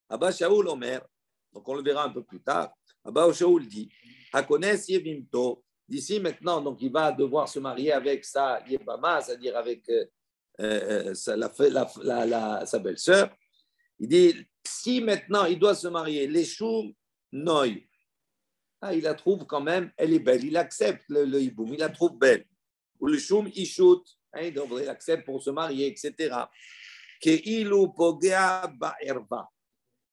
Abba Shaoul omer. Donc on le verra un peu plus tard. Abba Shaoul dit Hakones yevimto. D'ici maintenant, donc il va devoir se marier avec sa yebama, c'est-à-dire avec sa belle-sœur. Il dit si maintenant il doit se marier, les choum noy. Ah, il la trouve quand même, elle est belle. Il accepte le hiboum, il la trouve belle. Ou le choum ishout, il accepte pour se marier, etc. Keilu pogea ba'erva.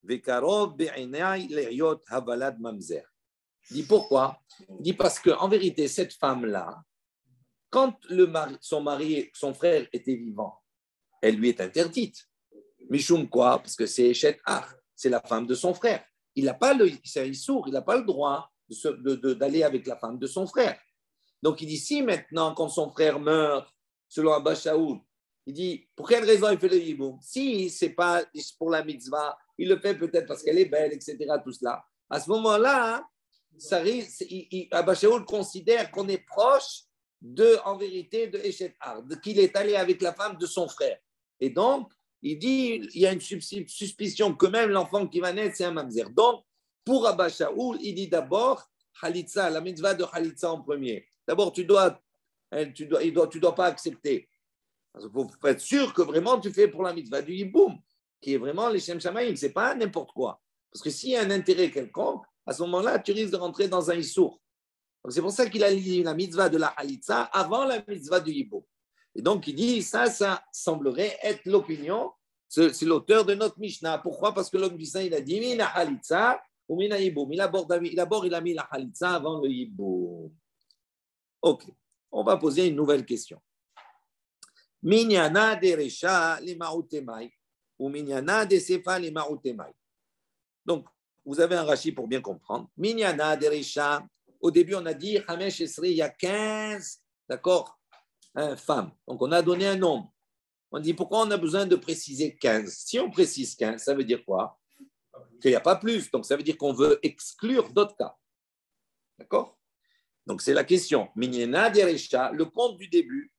Vekarov be'enai le'yot havalad mamzer. Il dit pourquoi? Il dit parce qu'en vérité, cette femme-là, quand son frère était vivant, elle lui est interdite. Mishum quoi? Parce que c'est Eshet Ach, c'est la femme de son frère. Il n'a pas c'est sourd, il n'a pas le droit d'aller avec la femme de son frère. Donc il dit si maintenant, quand son frère meurt, selon Abba Shaoul, il dit pour quelle raison il fait le hiboum? Si c'est pas pour la mitzvah, il le fait peut-être parce qu'elle est belle, etc. Tout cela. À ce moment-là, Abba Shaoul considère qu'on est proche en vérité, de Eshet Ach, qu'il est allé avec la femme de son frère. Et donc, il dit, il y a une suspicion que même l'enfant qui va naître, c'est un mamzer. Donc, pour Abba Shaoul, il dit d'abord, Halitza, la mitzvah de Halitza en premier. D'abord, tu dois pas accepter. Il faut être sûr que vraiment tu fais pour la mitzvah du hiboum. qui est vraiment les Shem Shamaïm, ce n'est pas n'importe quoi. Parce que s'il y a un intérêt quelconque, à ce moment-là, tu risques de rentrer dans un Issour. Donc c'est pour ça qu'il a dit la mitzvah de la Halitza avant la mitzvah du Yiboum. Et donc il dit, ça semblerait être l'opinion, c'est l'auteur de notre Mishnah. Pourquoi? Parce que l'homme du Saint, il a dit, Mina Halitza ou Mina Yiboum. Il a mis la Halitza avant le Yiboum. Ok, on va poser une nouvelle question. Minyana de Recha les Maoutemai ou Minyana de Sefa les Maoutemai. Donc, vous avez un Rashi pour bien comprendre. Minyana de Recha, au début, on a dit Hamesh Esri, il y a 15, d'accord, femmes. Donc, on a donné un nombre. On dit pourquoi on a besoin de préciser 15? Si on précise 15, ça veut dire quoi? Qu'il n'y a pas plus. Donc, ça veut dire qu'on veut exclure d'autres cas. D'accord? Donc, c'est la question. Minyana de Recha, le compte du début,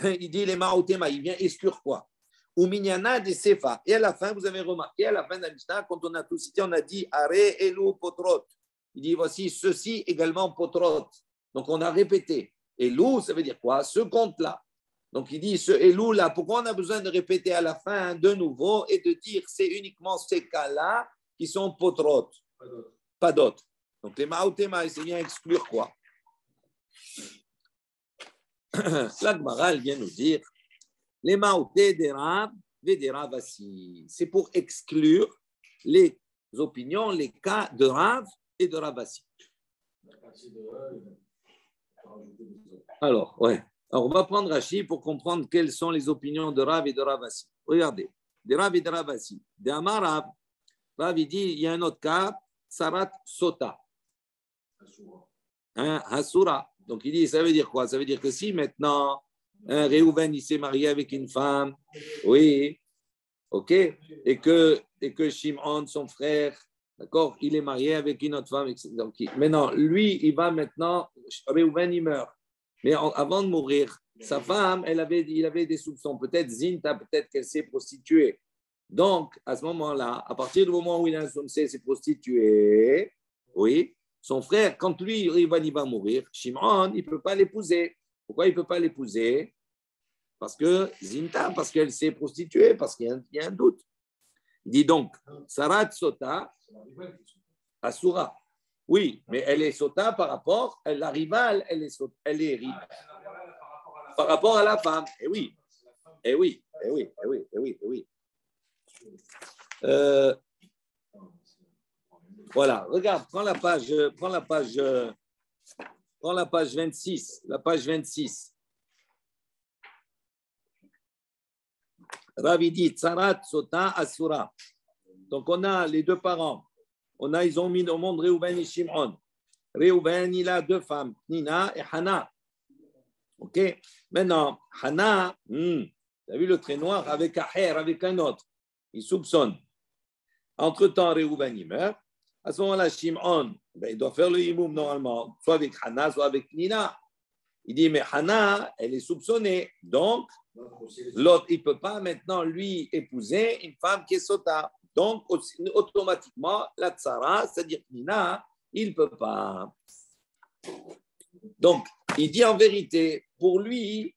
il dit les Maotema, il vient exclure quoi? Ou Minyana de Sefa. Et à la fin, vous avez remarqué, à la fin de la Mishnah, quand on a tout cité, on a dit Are Elu Potrot. Il dit voici ceci également Potrot. Donc on a répété. Elu, ça veut dire quoi? Ce compte-là. Donc il dit ce Elu-là, pourquoi on a besoin de répéter à la fin de nouveau et de dire c'est uniquement ces cas-là qui sont Potrot? Pas d'autres. Donc les Maotema, c'est bien exclure quoi? La Gemara vient nous dire les Maoté des Rav et des Ravassi. C'est pour exclure les opinions, les cas de Rav et de Ravassi. Alors, ouais. Alors, on va prendre Rashi pour comprendre quelles sont les opinions de Rav et de Ravassi. Regardez, de Rav et de Ravassi. De Amar Rav, Rav il dit il y a un autre cas, Sarat Sota. Hasura. Donc, il dit, ça veut dire quoi? Ça veut dire que si maintenant, Réhouven, il s'est marié avec une femme, oui, ok, et que Shimon, son frère, d'accord, il est marié avec une autre femme. Donc, maintenant, lui, il va maintenant, Réhouven, il meurt. Mais avant de mourir, sa femme, il avait des soupçons. Peut-être Zinta, peut-être qu'elle s'est prostituée. Donc, à ce moment-là, à partir du moment où il a un soupçon, s'est prostituée, oui, son frère, quand lui, il va mourir, Shimon, il ne peut pas l'épouser. Pourquoi il ne peut pas l'épouser? Parce que Zinta, parce qu'elle s'est prostituée, parce qu'il y a un doute. Il dit donc, Sarat Sota, Asura. Oui, mais elle est Sota par rapport, la rivale, elle est par rapport à la femme. Eh oui, eh oui, eh oui, eh oui, eh oui, eh oui. Voilà, regarde, prends la page 26. La page 26. Ravi dit Tsarat Sota Asura. Donc on a les deux parents. Ils ont mis au monde Réhouven et Shimon. Réhouven, il a deux femmes, Nina et Hana. Ok. Maintenant, Hana, tu as vu le trait noir avec Aher, avec un autre. Il soupçonne. Entre-temps, Réhouven, il meurt. À ce moment-là, Shimon, il doit faire le Yiboum normalement, soit avec Hana, soit avec Nina. Il dit, mais Hana, elle est soupçonnée. Donc, l'autre, il ne peut pas maintenant lui épouser une femme qui est Sota. Donc, automatiquement, la Tsara, c'est-à-dire Nina, il ne peut pas. Donc, il dit en vérité, pour lui,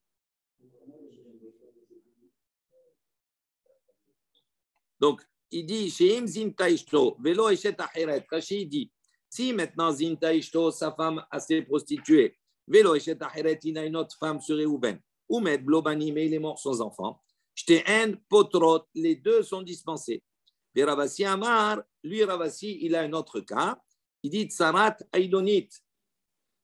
donc, il dit, Sheim Zinta Ishto, Velo Eshet Acheret. Rashi, il dit, si maintenant Zinta Ishto, sa femme s'est prostituée, Velo Eshet Acheret, il a une autre femme sur Réhouven, Oumed Blobani, mais il est mort sans enfant, Shteen Potrot, les deux sont dispensés. Et Ravassi Amar, lui, Ravassi, il a un autre cas, il dit Tsarat Aïdonit.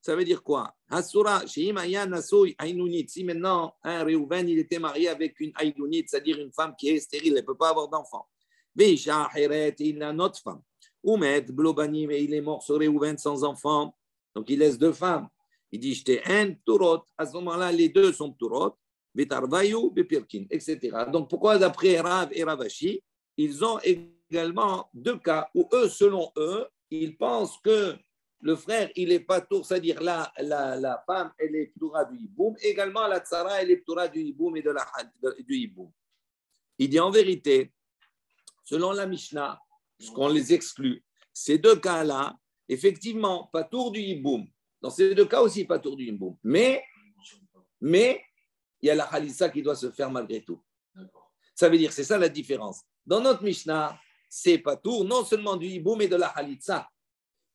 Ça veut dire quoi? Hasura, Sheim Aya Nasoui Aïdonit. Si maintenant, un Réhouven, il était marié avec une Aïdonit, c'est-à-dire une femme qui est stérile, elle ne peut pas avoir d'enfant. Veisha Heret, il a une autre femme. Oumed Blobani, mais il est mort sur Réhouven sans enfant. Donc il laisse deux femmes. Il dit j'étais un Turot. À ce moment-là, les deux sont Turot. Vetarvayu, Bepirkin, etc. Donc pourquoi d'après Rav et Ravashi, ils ont également deux cas où eux, selon eux, ils pensent que le frère, il est pas tour, c'est-à-dire la femme, elle est ptoura du hiboum. Également, la tsara, elle est ptoura du hiboum et du hiboum. Il dit en vérité, selon la Mishnah, puisqu'on les exclut, ces deux cas-là, effectivement, pas tour du hiboum. Dans ces deux cas aussi, pas tour du hiboum. Mais, il y a la halissa qui doit se faire malgré tout. Ça veut dire, c'est ça la différence. Dans notre Mishnah, c'est pas tout, non seulement du hiboum, mais de la halitza.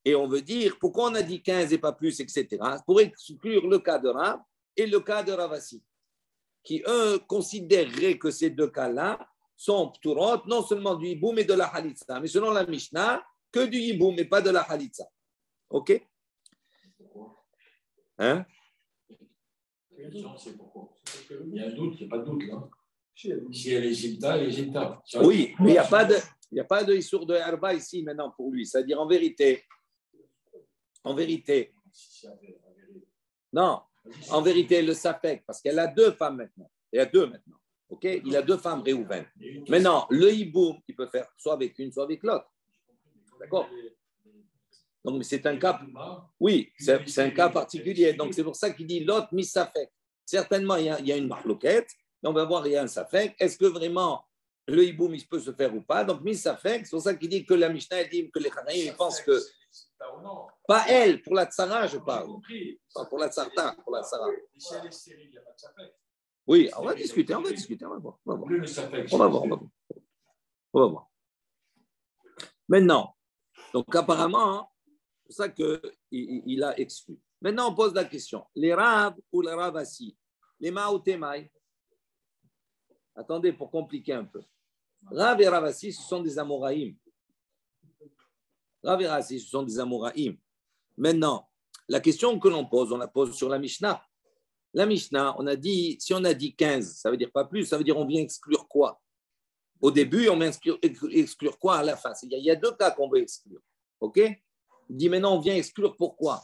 Et on veut dire, pourquoi on a dit 15 et pas plus, etc. Pour exclure le cas de Rav et le cas de Ravasi, qui, eux, considéreraient que ces deux cas-là sont pturot, non seulement du hiboum, mais de la halitza. Mais selon la Mishnah, que du hiboum, mais pas de la halitza. OK? Hein? La question, c'est pourquoi? Il y a un doute, il n'y a pas de doute là. Si elle est Gilta, elle est Gilta. Oui, mais il n'y a pas de Issour de Herba ici maintenant pour lui. C'est-à-dire en vérité, non, en vérité, le Safek, parce qu'elle a deux femmes maintenant. Il y a deux maintenant. OK? Il a deux femmes, Réhouven. Maintenant, le hiboum, il peut faire soit avec une, soit avec l'autre. D'accord? Donc, c'est un cas. Oui, c'est un cas particulier. Donc, c'est pour ça qu'il dit l'autre mis-Safek. Certainement, il y a une marloquette. On va voir, il y a un Safek. Est-ce que vraiment le hiboum, il peut se faire ou pas? Donc, mis-Safek, c'est pour ça qu'il dit que la Mishnah dit que les Chanaïm, ils pensent que. Pas elle, pour la Tzara, je parle. Pas pour la Tzarta, pour la Tzara. Oui, on va discuter, on va voir. On va voir. Maintenant, donc apparemment, c'est pour ça qu'il a exclu. Maintenant, on pose la question. Les Rav ou les Ravasi, les Maoutémaï, attendez pour compliquer un peu. Rav et Ravasi, ce sont des Amoraïm. Rav et Ravasi, ce sont des Amoraïm. Maintenant, la question que l'on pose, on la pose sur la Mishnah. La Mishnah, on a dit, si on a dit 15, ça veut dire pas plus, ça veut dire on vient exclure quoi? Au début, on vient exclure quoi à la fin? Il y a deux cas qu'on veut exclure. OK? Il dit maintenant, on vient exclure pourquoi?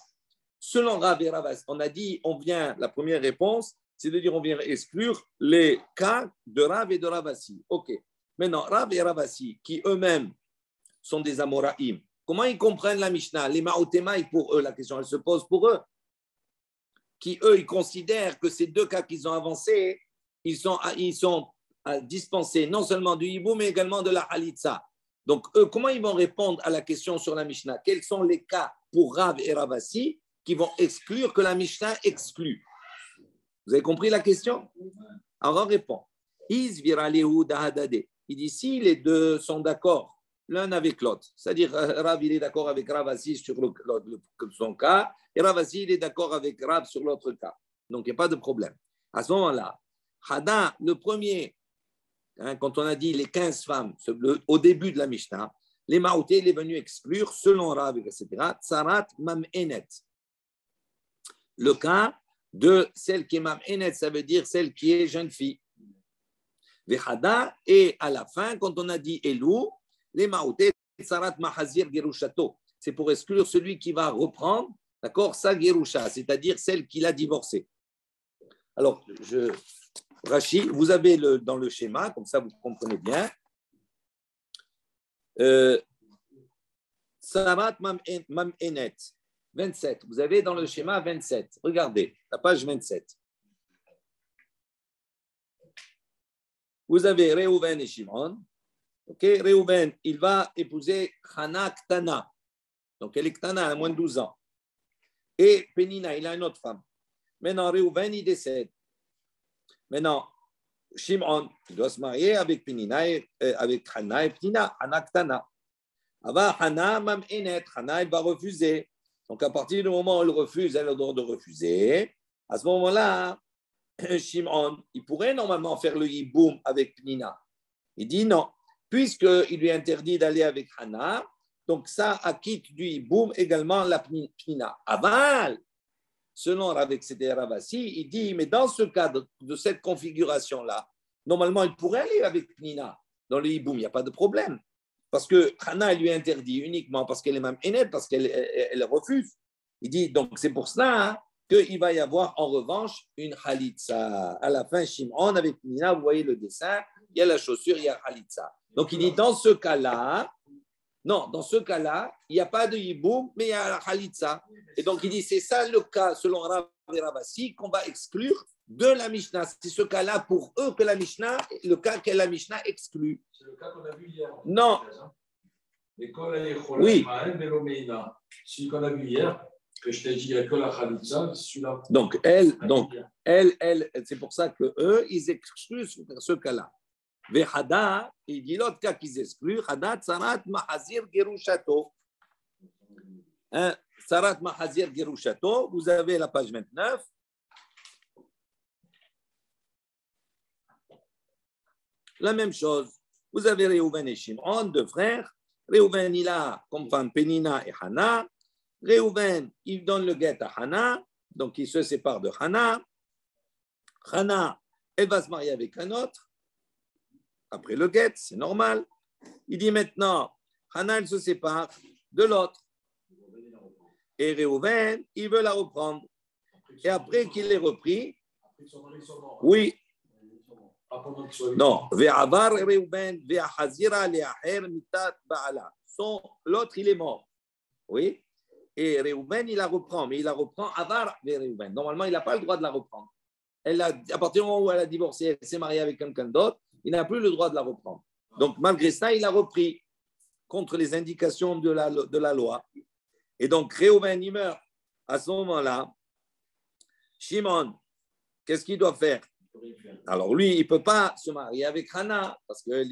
Selon Rav et Ravasi, on a dit, la première réponse, c'est de dire on vient exclure les cas de Rav et de Ravasi. OK. Maintenant, Rav et Ravasi, qui eux-mêmes sont des Amoraïm, comment ils comprennent la Mishnah? Les Maotemaï, pour eux, la question, elle se pose pour eux. Qui, eux, ils considèrent que ces deux cas qu'ils ont avancés, ils sont dispensés non seulement du hibou, mais également de la halitza. Donc, eux, comment ils vont répondre à la question sur la Mishnah? Quels sont les cas pour Rav et Ravasi qui vont exclure que la Mishnah exclut? Vous avez compris la question? Alors, on répond. Il dit si les deux sont d'accord l'un avec l'autre, c'est-à-dire Rav il est d'accord avec Ravasi sur son cas et Ravasi il est d'accord avec Rav sur l'autre cas. Donc, il n'y a pas de problème. À ce moment-là, Hada, le premier, quand on a dit les 15 femmes au début de la Mishnah, les Maouté, il est venu exclure, selon Rav, etc., Tsarat Mam'enet. Le cas de celle qui est Mam'enet, ça veut dire celle qui est jeune fille. Vechada, et à la fin, quand on a dit Elou, les Maouté, Tsarat Mahazir Gerushato. C'est pour exclure celui qui va reprendre, d'accord, sa Gerusha, c'est-à-dire celle qui l'a divorcée. Alors, Rachid, vous avez dans le schéma, comme ça vous comprenez bien. Sarat Mam'enet, 27. Vous avez dans le schéma 27. Regardez, la page 27. Vous avez Réhouven et Shimon. Ok, Réhouven, il va épouser Hana Ktana. Donc, elle est Ktana, elle a moins de 12 ans. Et Pénina, il a une autre femme. Maintenant, Réhouven, il décède. Maintenant, Shimon, il doit se marier avec Pénina, avec Hana et Pénina, Hana Ktana. Avant Hana, Mam'enet, Hana, il va refuser. Donc, à partir du moment où elle refuse, elle a le droit de refuser. À ce moment-là, Shimon, il pourrait normalement faire le hiboum avec Pénina. Il dit non, puisqu'il lui interdit d'aller avec Hana, donc ça acquitte du hiboum également la Pénina. Aval, selon Rav Ravasi, il dit, mais dans ce cadre de cette configuration-là, normalement, il pourrait aller avec Pénina dans le hiboum, il n'y a pas de problème. Parce que Hana, elle lui interdit uniquement parce qu'elle est même énette, parce qu'elle refuse. Il dit, donc c'est pour cela qu'il va y avoir en revanche une halitza. À la fin, Shimon avec Pénina, vous voyez le dessin, il y a la chaussure, il y a halitza. Donc il dit, dans ce cas-là, il n'y a pas de hiboum, mais il y a la halitza. Et donc il dit, c'est ça le cas, selon Rav et Ravasi, qu'on va exclure de la Mishnah. C'est ce cas-là pour eux que la Mishnah, le cas que la Mishnah exclut. C'est le cas qu'on a vu hier. Non. Oui. Celui qu'on a vu hier, que je t'ai dit, il y a que la Khalitza, celui-là. Donc, elle, c'est pour ça que eux, ils excluent ce cas-là. Vehada, il dit l'autre cas qu'ils excluent, Hada Tsarat Mahazir Gerushato. Tsarat Mahazir Gerushato, vous avez la page 29. La même chose, vous avez Réhouven et Shimon, deux frères. Réhouven, il a comme femme Pénina et Hana. Réhouven, il donne le guet à Hana, donc il se sépare de Hana. Hana, elle va se marier avec un autre. Après le guet, c'est normal. Il dit maintenant, Hana, elle se sépare de l'autre. Et Réhouven, il veut la reprendre. Et après qu'il l'ait repris, oui. Non, Ve'avar Réhouven, Ve'ahazira le'aher mitat ba'ala. L'autre, il est mort. Oui. Et Réhouven, il la reprend, mais il la reprend Avar Réhouven. Normalement, il n'a pas le droit de la reprendre. À partir du moment où elle a divorcé, elle s'est mariée avec quelqu'un d'autre, il n'a plus le droit de la reprendre. Donc, malgré ça, il a repris contre les indications de la loi. Et donc, Réhouven, il meurt. À ce moment-là, Shimon, qu'est-ce qu'il doit faire? Alors, lui, il ne peut pas se marier avec Hana parce que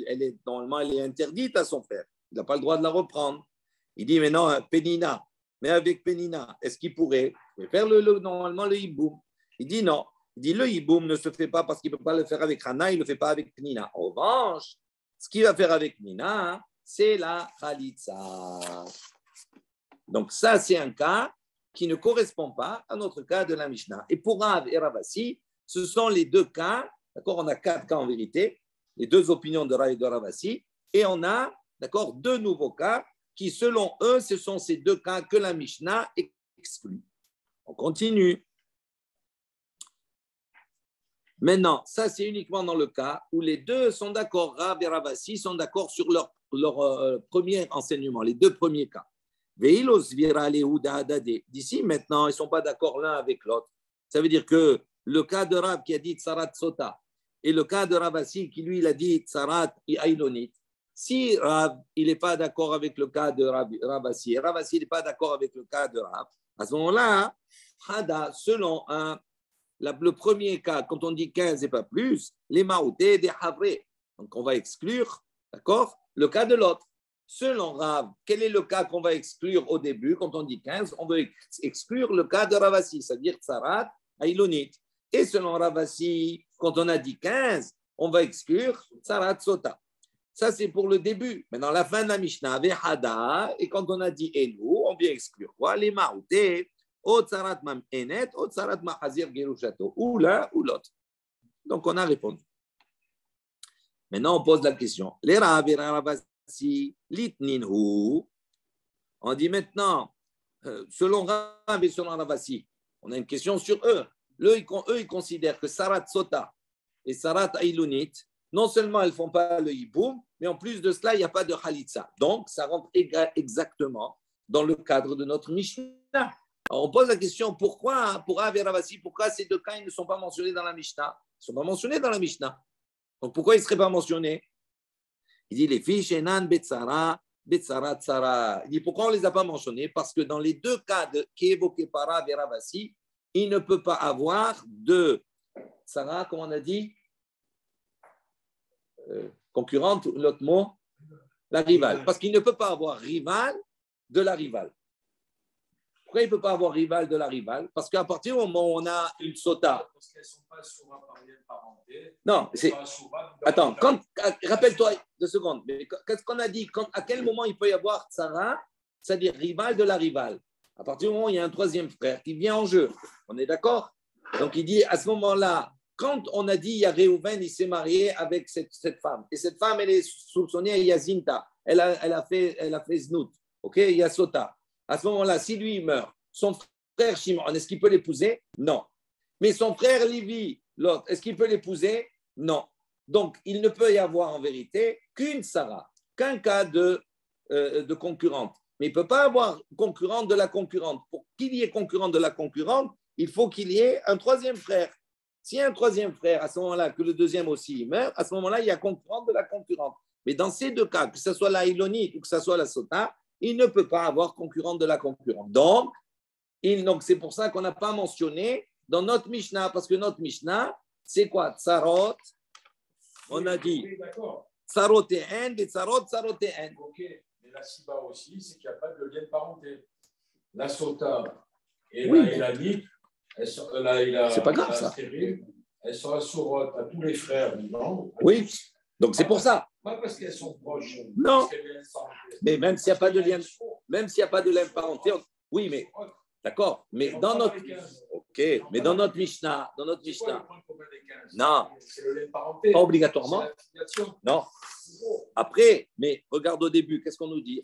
normalement, elle est interdite à son frère. Il n'a pas le droit de la reprendre. Il dit, mais non, Pénina. Mais avec Pénina, est-ce qu'il pourrait faire normalement le hiboum? Il dit non. Il dit le hiboum ne se fait pas parce qu'il ne peut pas le faire avec Hana, il ne le fait pas avec Pénina. En revanche, ce qu'il va faire avec Pénina, c'est la Khalitsa. Donc ça, c'est un cas qui ne correspond pas à notre cas de la Mishnah. Et pour Rav et Ravasi, ce sont les deux cas, d'accord, on a 4 cas en vérité, les 2 opinions de Rav et de Ravasi, et on a, d'accord, 2 nouveaux cas qui, selon eux, ce sont ces 2 cas que la Mishnah exclut. On continue. Maintenant, ça, c'est uniquement dans le cas où les 2 sont d'accord, Rav et Ravasi sont d'accord sur leur premier enseignement, les 2 premiers cas. D'ici, maintenant, ils ne sont pas d'accord l'un avec l'autre. Ça veut dire que le cas de Rav qui a dit Tsarat Sota et le cas de Ravasi qui, lui, il a dit Tsarat Ailonit. Si Rav, il n'est pas d'accord avec le cas de Ravasi, Ravasi n'est pas d'accord avec le cas de Rav, à ce moment-là, Hada, selon le premier cas, quand on dit 15 et pas plus, les maoutés des havrés. Donc, on va exclure, d'accord, le cas de l'autre. Selon Rav, quel est le cas qu'on va exclure au début quand on dit 15? On veut exclure le cas de Ravasi, c'est-à-dire Tsarat Ailonit. Et selon Ravasi, quand on a dit 15, on va exclure Tsarat Sota. Ça, c'est pour le début. Mais dans la fin de la Mishnah, Vehada, et quand on a dit Elu, on vient exclure quoi? Les Maouté, ou Tsarat Mam Enet, ou Tsarat Mahazir Gerushato, ou l'un ou l'autre. Donc, on a répondu. Maintenant, on pose la question. Les Rav et Ravasi, Litninhu. On dit maintenant, selon Rav et selon Ravasi, on a une question sur eux. Eux, ils considèrent que Sarat Sota et Sarat Ailunit, non seulement elles ne font pas le hiboum, mais en plus de cela, il n'y a pas de Khalitsa. Donc, ça rentre exactement dans le cadre de notre Mishnah. Alors, on pose la question, pourquoi, pour Rav et Ravasi, pourquoi ces 2 cas ils ne sont pas mentionnés dans la Mishnah? Ils ne sont pas mentionnés dans la Mishnah. Donc, pourquoi ils ne seraient pas mentionnés? Il dit, les filles, Shenan, Betsara, Betsara, Tsara. Il dit, pourquoi on ne les a pas mentionnés? Parce que dans les 2 cas qui est évoqué par Rav et Ravasi, il ne peut pas avoir de Tsara, comme on a dit, concurrente, l'autre mot, la rivale. Parce qu'il ne peut pas avoir rival de la rivale. Pourquoi il ne peut pas avoir rival de la rivale? Parce qu'à partir du moment où on a une sota. Parce qu'elles ne sont pas souvent par lien de parenté. Non, c'est. Attends, rappelle-toi 2 secondes. Qu'est-ce qu'on a dit? À quel moment il peut y avoir tsara, c'est-à-dire rival de la rivale? À partir du moment où il y a un 3e frère qui vient en jeu. On est d'accord? Donc il dit à ce moment-là, quand on a dit il y a Réhouven, il s'est marié avec cette femme. Et cette femme, elle est soupçonnée à Yazinta. Elle a fait Znout. OK? Il y a Sota. À ce moment-là, si lui il meurt, son frère Shimon, est-ce qu'il peut l'épouser? Non. Mais son frère Lévi, l'autre, est-ce qu'il peut l'épouser? Non. Donc, il ne peut y avoir en vérité qu'une Sarah, qu'un cas de concurrente. Mais il ne peut pas avoir concurrente de la concurrente. Pour qu'il y ait concurrente de la concurrente, il faut qu'il y ait un 3e frère. S'il y a un 3e frère, à ce moment-là, que le 2e aussi meurt, à ce moment-là, il y a concurrente de la concurrente. Mais dans ces 2 cas, que ce soit la Ilonite ou que ce soit la Sota, il ne peut pas avoir concurrente de la concurrente. Donc c'est pour ça qu'on n'a pas mentionné dans notre Mishnah, parce que notre Mishnah, c'est quoi? Tsarot On a dit oui, d'accord. tsarotéen, des tsarot, tsarotéen. Ok, mais la Siba aussi, c'est qu'il n'y a pas de lien de parenté. La Sota et Oui, la Elamite, c'est pas grave ça. Stérile, elles sont assurotes à tous les frères vivants. Oui, donc c'est pour ça. Pas parce qu'elles sont proches. Non, mais même s'il n'y a pas de lien, même s'il n'y a pas de lien de parenté, oui, mais d'accord. Mais dans notre, ok, mais dans notre Mishnah, non, pas obligatoirement. Non. Après, mais regarde au début, qu'est-ce qu'on nous dit?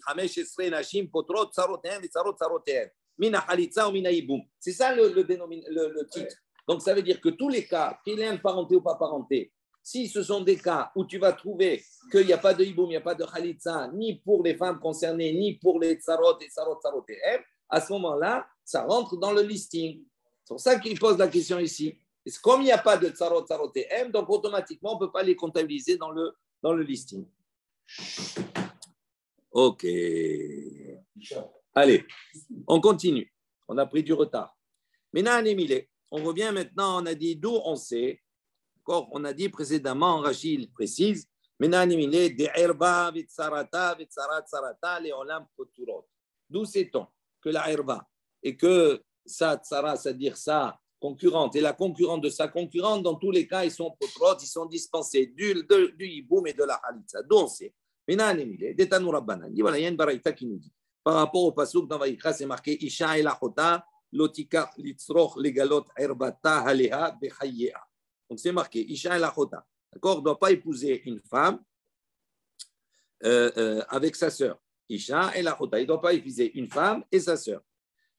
C'est ça le titre. Donc ça veut dire que tous les cas, qu'il ait une parenté ou pas parenté, si ce sont des cas où tu vas trouver qu'il n'y a pas de hiboum, il n'y a pas de khalitza, ni pour les femmes concernées, ni pour les tsarot et tsarot tsarotéhem, à ce moment-là, ça rentre dans le listing. C'est pour ça qu'il pose la question ici. Et comme il n'y a pas de tsarot tsarotéhem, donc automatiquement, on ne peut pas les comptabiliser dans le listing. Ok. Allez, on continue. On a pris du retard. Maintenant, on revient maintenant, on a dit d'où on sait. On a dit précédemment, Rachid précise, d'où sait-on que la herba et que sa tsara, c'est-à-dire sa concurrente, et la concurrente de sa concurrente, dans tous les cas, ils sont potrot, ils sont dispensés du hiboum et de la halitza. D'où on sait. Voilà, il y a une baraïta qui nous dit, par rapport au pasuk dans Vaïkra, c'est marqué Isha el achota lotika litzroch legalot herbata haleha bechayea. Donc c'est marqué Isha el achota. D'accord, on ne doit pas épouser une femme avec sa sœur. Isha el achota, il ne doit pas épouser une femme et sa sœur.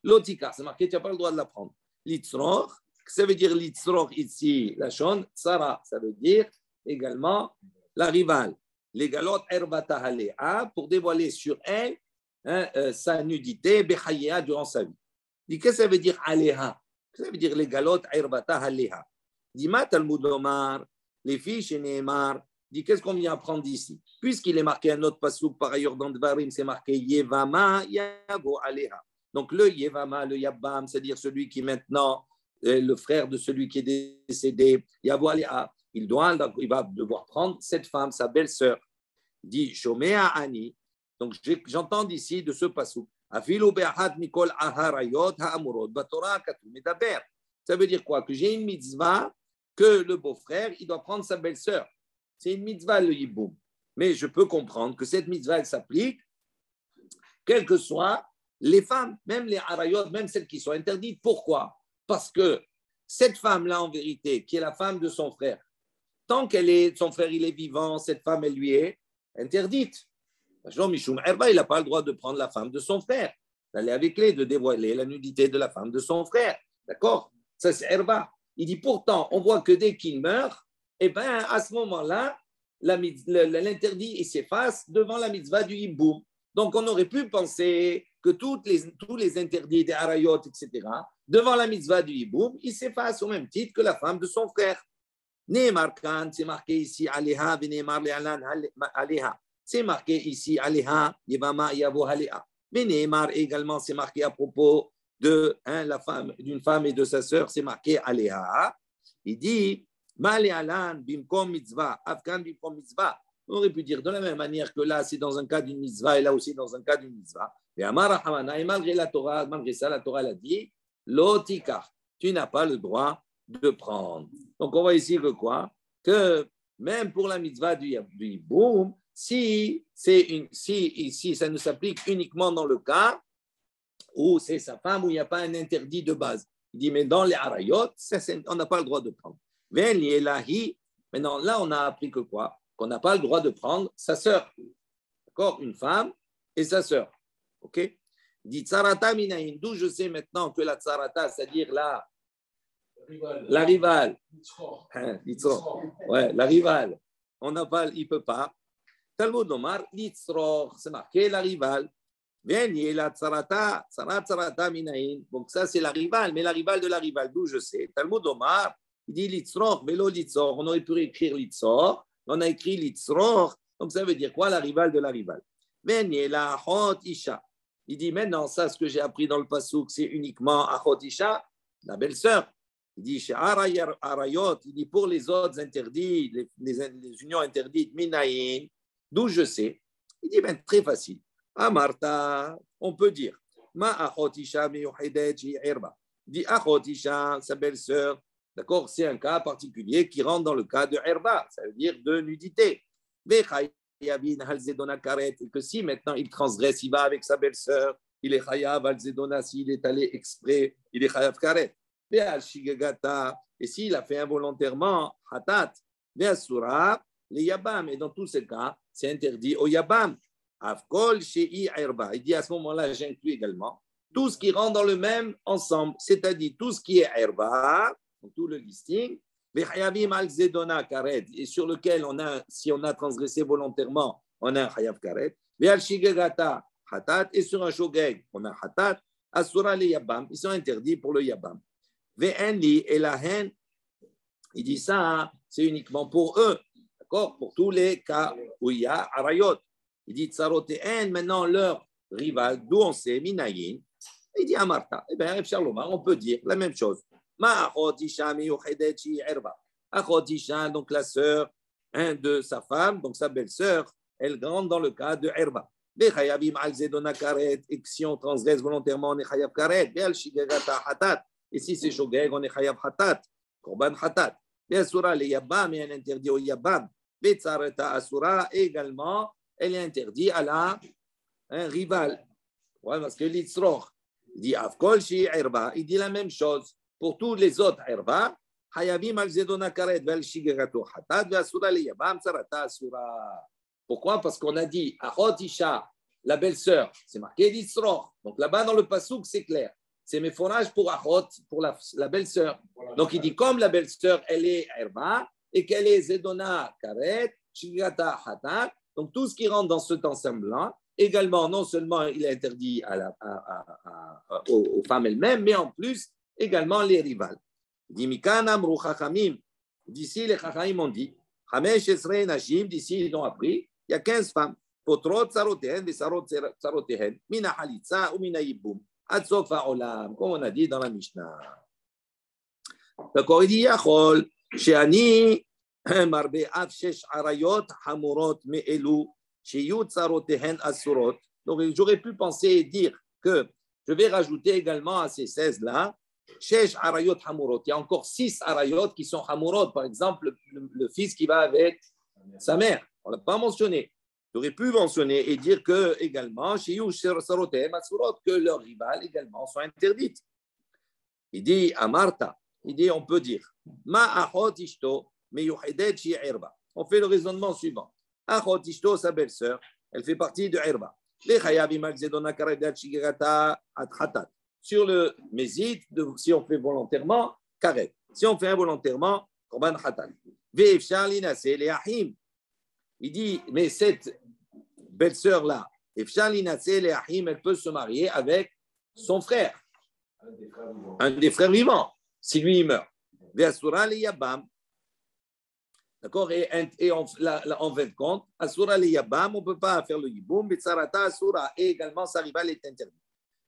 Lotika, c'est marqué, tu n'as pas le droit de la prendre. Litzroch, ça veut dire litzroch ici, la shon. Tsara, ça veut dire également la rivale. Legalot herbata haleha, pour dévoiler sur elle sa nudité, bechayea, durant sa vie. Qu'est-ce que ça veut dire aleha? Qu'est-ce que ça veut dire les galot airbata aleha? Dit ma Talmud Omar, les filles chez Nehemar, dit qu'est-ce qu'on vient apprendre d'ici? Puisqu'il est marqué un autre passouk par ailleurs dans Dvarim, c'est marqué Yevama Yavo aleha. Donc le Yevama, le Yabam, c'est-à-dire celui qui maintenant le frère de celui qui est décédé, Yavo aleha, il va devoir prendre cette femme, sa belle-sœur. Dit Shomea Ani. Donc, j'entends d'ici de ce passouk. Ça veut dire quoi? Que j'ai une mitzvah que le beau-frère, il doit prendre sa belle-sœur. C'est une mitzvah, le yiboum. Mais je peux comprendre que cette mitzvah, elle s'applique, quelles que soient les femmes, même les harayot, même celles qui sont interdites. Pourquoi? Parce que cette femme-là, en vérité, qui est la femme de son frère, tant son frère, il est vivant, cette femme, elle lui est interdite. Jean Michoum Herba, il n'a pas le droit de prendre la femme de son frère, d'aller avec lui, de dévoiler la nudité de la femme de son frère. D'accord? Ça, c'est Herba. Il dit pourtant, on voit que dès qu'il meurt, eh ben, à ce moment-là, l'interdit il s'efface devant la mitzvah du hiboum. Donc, on aurait pu penser que tous les interdits des harayot, etc., devant la mitzvah du hiboum, ils s'effacent au même titre que la femme de son frère. Nehemar Khan, c'est marqué ici, Aleha, Venemar Le'alan, Aleha. C'est marqué ici, Aleha, Yevama, Yavo, Aleha. Mais Nehemar également, c'est marqué à propos d'une femme et de sa sœur, c'est marqué Aleha. Il dit, Male'alan, Bimkom mitzvah, Afkan Bimkom mitzvah. On aurait pu dire de la même manière que là, c'est dans un cas d'une mitzvah et là aussi dans un cas d'une mitzvah. Et Amar Hamana, et malgré ça, la Torah l'a dit, Lotikar, tu n'as pas le droit de prendre. Donc, on voit ici que quoi? Que même pour la mitzvah du hiboum, si ça ne s'applique uniquement dans le cas où c'est sa femme, où il n'y a pas un interdit de base. Il dit, mais dans les harayot, on n'a pas le droit de prendre. Maintenant, là, on a appris que quoi? Qu'on n'a pas le droit de prendre sa sœur. D'accord? Une femme et sa sœur. OK? Il dit, tsarata minayin, d'où je sais maintenant que la tsarata, c'est-à-dire la rivale. Ouais, la rivale. On n'a pas, il ne peut pas. Talmud Omar, litzroch, c'est marqué la rivale. Veni la tsarata minayin. Donc ça, c'est la rivale, mais la rivale de la rivale, d'où je sais. Talmud Omar, il dit litzroch, vélo litzroch. On aurait pu écrire litzroch, on a écrit litzroch. Donc ça veut dire quoi, la rivale de la rivale? Veni la hot isha. Il dit maintenant, ça, ce que j'ai appris dans le passouk, c'est uniquement achot isha, la belle-sœur. Il dit chez Arayot, il dit pour les autres interdits, les unions interdites, Minayin, d'où je sais. Il dit ben, très facile. Amarta, on peut dire Ma achotisha miyuhidet irba. Il dit achotisha, sa belle-sœur. D'accord, c'est un cas particulier qui rentre dans le cas de irba, ça veut dire de nudité. Et que si maintenant il transgresse, il va avec sa belle-sœur, il est chayav al-zedona, s'il est allé exprès, il est chayav karet. Et s'il a fait involontairement, hatat, ve'asura, les yabam. Et dans tous ces cas, c'est interdit au yabam. Afkol shei irba. Il dit à ce moment-là, j'inclus également tout ce qui rentre dans le même ensemble, c'est-à-dire tout ce qui est irba, tout le listing, ve'chayavim al-zedona karet, et sur lequel on a, si on a transgressé volontairement, on a un chayav karet, ve'al-shigegata hatat, et sur un shogeg, on a hatat, asura les yabam, ils sont interdits pour le yabam. Ve'enli et la haine, il dit ça, c'est uniquement pour eux, d'accord, pour tous les cas où il y a arayot. Il dit tsarot et haine, maintenant leur rival, d'où on sait, minayin, il dit amarta, eh bien, on peut dire la même chose. Ma achotisha miyuchedet shi irba. Achotisha, donc la sœur de sa femme, donc sa belle-sœur, elle rentre dans le cas de irba. Bechayavim al zedona karet, et si on transgresse volontairement, on est chayav karet. Be'al shigegata hatat, et si c'est shogeg, on est chayav hatat, korban hatat. Be'asura le yabam, et un interdit au yabam. Be'tzareta asura, également, elle est interdite à la rival. Ouais, parce que l'itzroch, il dit afkol shi irba, il dit la même chose. Pour tous les autres irba, hayavim al zedona karet vel shigegato hatat ve'asura le yabam tzareta asura. Pourquoi? Parce qu'on a dit achot isha, la belle-sœur, c'est marqué l'itzroch. Donc là-bas dans le pasouk, c'est clair. C'est mes forages pour achot, pour la belle-sœur. Donc il dit comme la belle-sœur, elle est irba et qu'elle est zedona karet, shigegata hatat. Donc, tout ce qui rentre dans cet ensemble-là, également, non seulement il est interdit aux femmes elles-mêmes, mais en plus, également les rivales. D'ici, les chachamim ont dit, d'ici, ils ont appris, il y a 15 femmes. Potrot tsarotehen, vesarot tsarotehen, mina halitza ou mina yibum, ad sof ha'olam, comme on a dit dans la Mishnah. D'accord, il dit, yachol, she'ani, donc j'aurais pu penser et dire que je vais rajouter également à ces 16 là il y a encore 6 arayot qui sont hamurot, par exemple le fils qui va avec sa mère, on ne l'a pas mentionné. J'aurais pu mentionner et dire que également que leurs rivales également sont interdites. Il dit Amarta, il dit on peut dire ma achot ishto. On fait le raisonnement suivant. Achot ishto, sa belle-sœur, elle fait partie de Irba. Sur le mésit, si on fait volontairement, karet. Si on fait involontairement, korban hatat. Il dit, mais cette belle-sœur-là, elle peut se marier avec son frère, un des frères vivants, si lui il meurt. D'accord, et en fin de compte, Asura le Yabam, on ne peut pas faire le Yiboum, mais Tsarata Asura, et également sa rivale est interdite.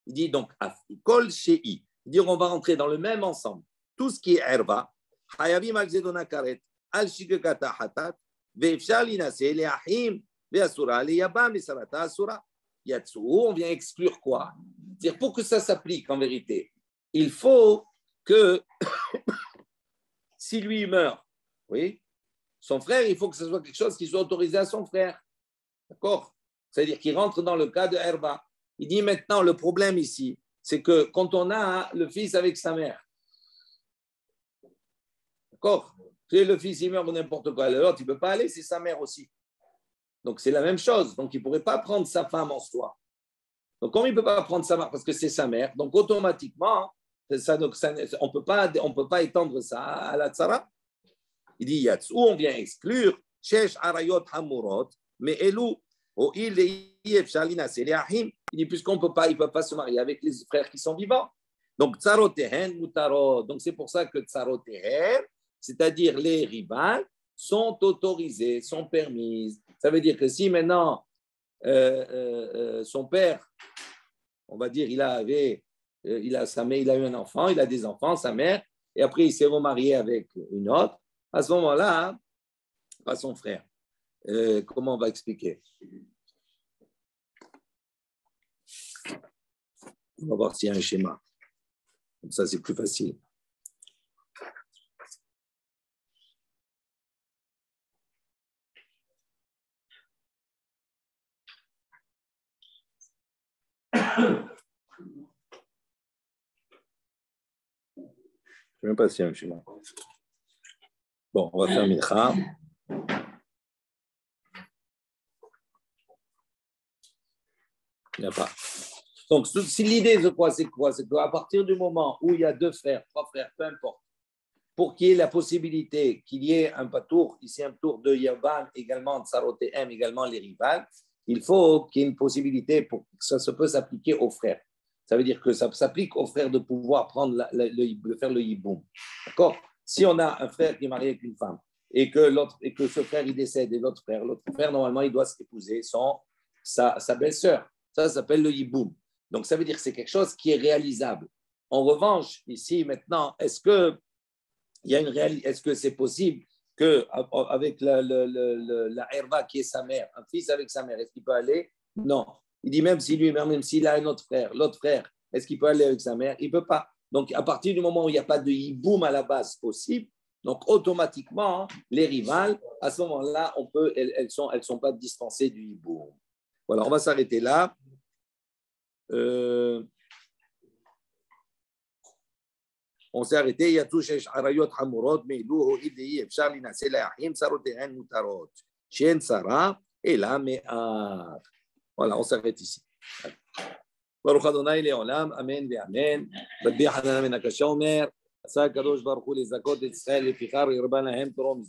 Il dit donc, Kol Shei, il dit on va rentrer dans le même ensemble. Tout ce qui est Erba, Hayavim al Zedona Karet, al Shigekata Hatat, Ve'efshar linase le Ahim, Ve'asura le Yabam, et Tsarata Asura. Yatsu, on vient exclure quoi? C'est-à-dire, pour que ça s'applique en vérité, il faut que si lui meurt, oui, son frère, il faut que ce soit quelque chose qui soit autorisé à son frère. D'accord? C'est-à-dire qu'il rentre dans le cas de Herba. Il dit maintenant, le problème ici, c'est que quand on a le fils avec sa mère, d'accord? Si le fils, il meurt ou n'importe quoi, l'autre, il ne peut pas aller, c'est sa mère aussi. Donc, c'est la même chose. Donc, il ne pourrait pas prendre sa femme en soi. Donc, comme il ne peut pas prendre sa mère parce que c'est sa mère, donc automatiquement, on ne peut pas étendre ça à la tsara. Il dit Yatsu, on vient exclure Shesh Arayot Hamurot, mais Elou, oh, il dit puisqu'on peut pas, ils ne peuvent pas se marier avec les frères qui sont vivants. Donc, Tsarotehen Mutarot. Donc, c'est pour ça que Tsarotehen, c'est-à-dire les rivales, sont autorisées, sont permises. Ça veut dire que si maintenant son père, on va dire, il a eu un enfant, il a des enfants, sa mère, et après il s'est remarié avec une autre, à ce moment-là, pas son frère. Comment on va expliquer? On va voir s'il y a un schéma. Comme ça, c'est plus facile. Je ne sais même pas s'il y a un schéma. Bon, on va faire Mincha. Il n'y a pas. Donc, si l'idée de quoi, c'est quoi? C'est qu'à partir du moment où il y a deux frères, trois frères, peu importe, pour qu'il y ait la possibilité qu'il y ait un patour, ici un tour de Yavan, également de Sarotéem, également les rivales, il faut qu'il y ait une possibilité pour que ça se peut s'appliquer aux frères. Ça veut dire que ça s'applique aux frères de pouvoir prendre de faire le yiboum. D'accord? Si on a un frère qui est marié avec une femme et que ce frère il décède et l'autre frère normalement il doit s'épouser sa belle-sœur. Ça s'appelle le yiboum. Donc ça veut dire que c'est quelque chose qui est réalisable. En revanche, ici maintenant, est-ce que c'est possible qu'avec la herva qui est sa mère, un fils avec sa mère, est-ce qu'il peut aller? Non. Il dit même s'il a un autre frère, l'autre frère, est-ce qu'il peut aller avec sa mère? Il ne peut pas. Donc, à partir du moment où il n'y a pas de hiboum à la base possible, donc automatiquement, les rivales, à ce moment-là, elles ne sont pas dispensées du hiboum. Voilà, on va s'arrêter là. On s'est arrêté, il y a tout chez Arayot Hamurot, mais l'eau, Idei, Efchar, Linasé, Lahim, Sarotéen, Mutarot, Chien Sarah, et là, mais voilà, on s'arrête ici. Baruch Adonai Leolam, Amen, Amen. Rabbi Hanan Menakasha Omer, עשה הקדוש ברוך הוא לזכות את ישראל לפיכך הרבה להם תרום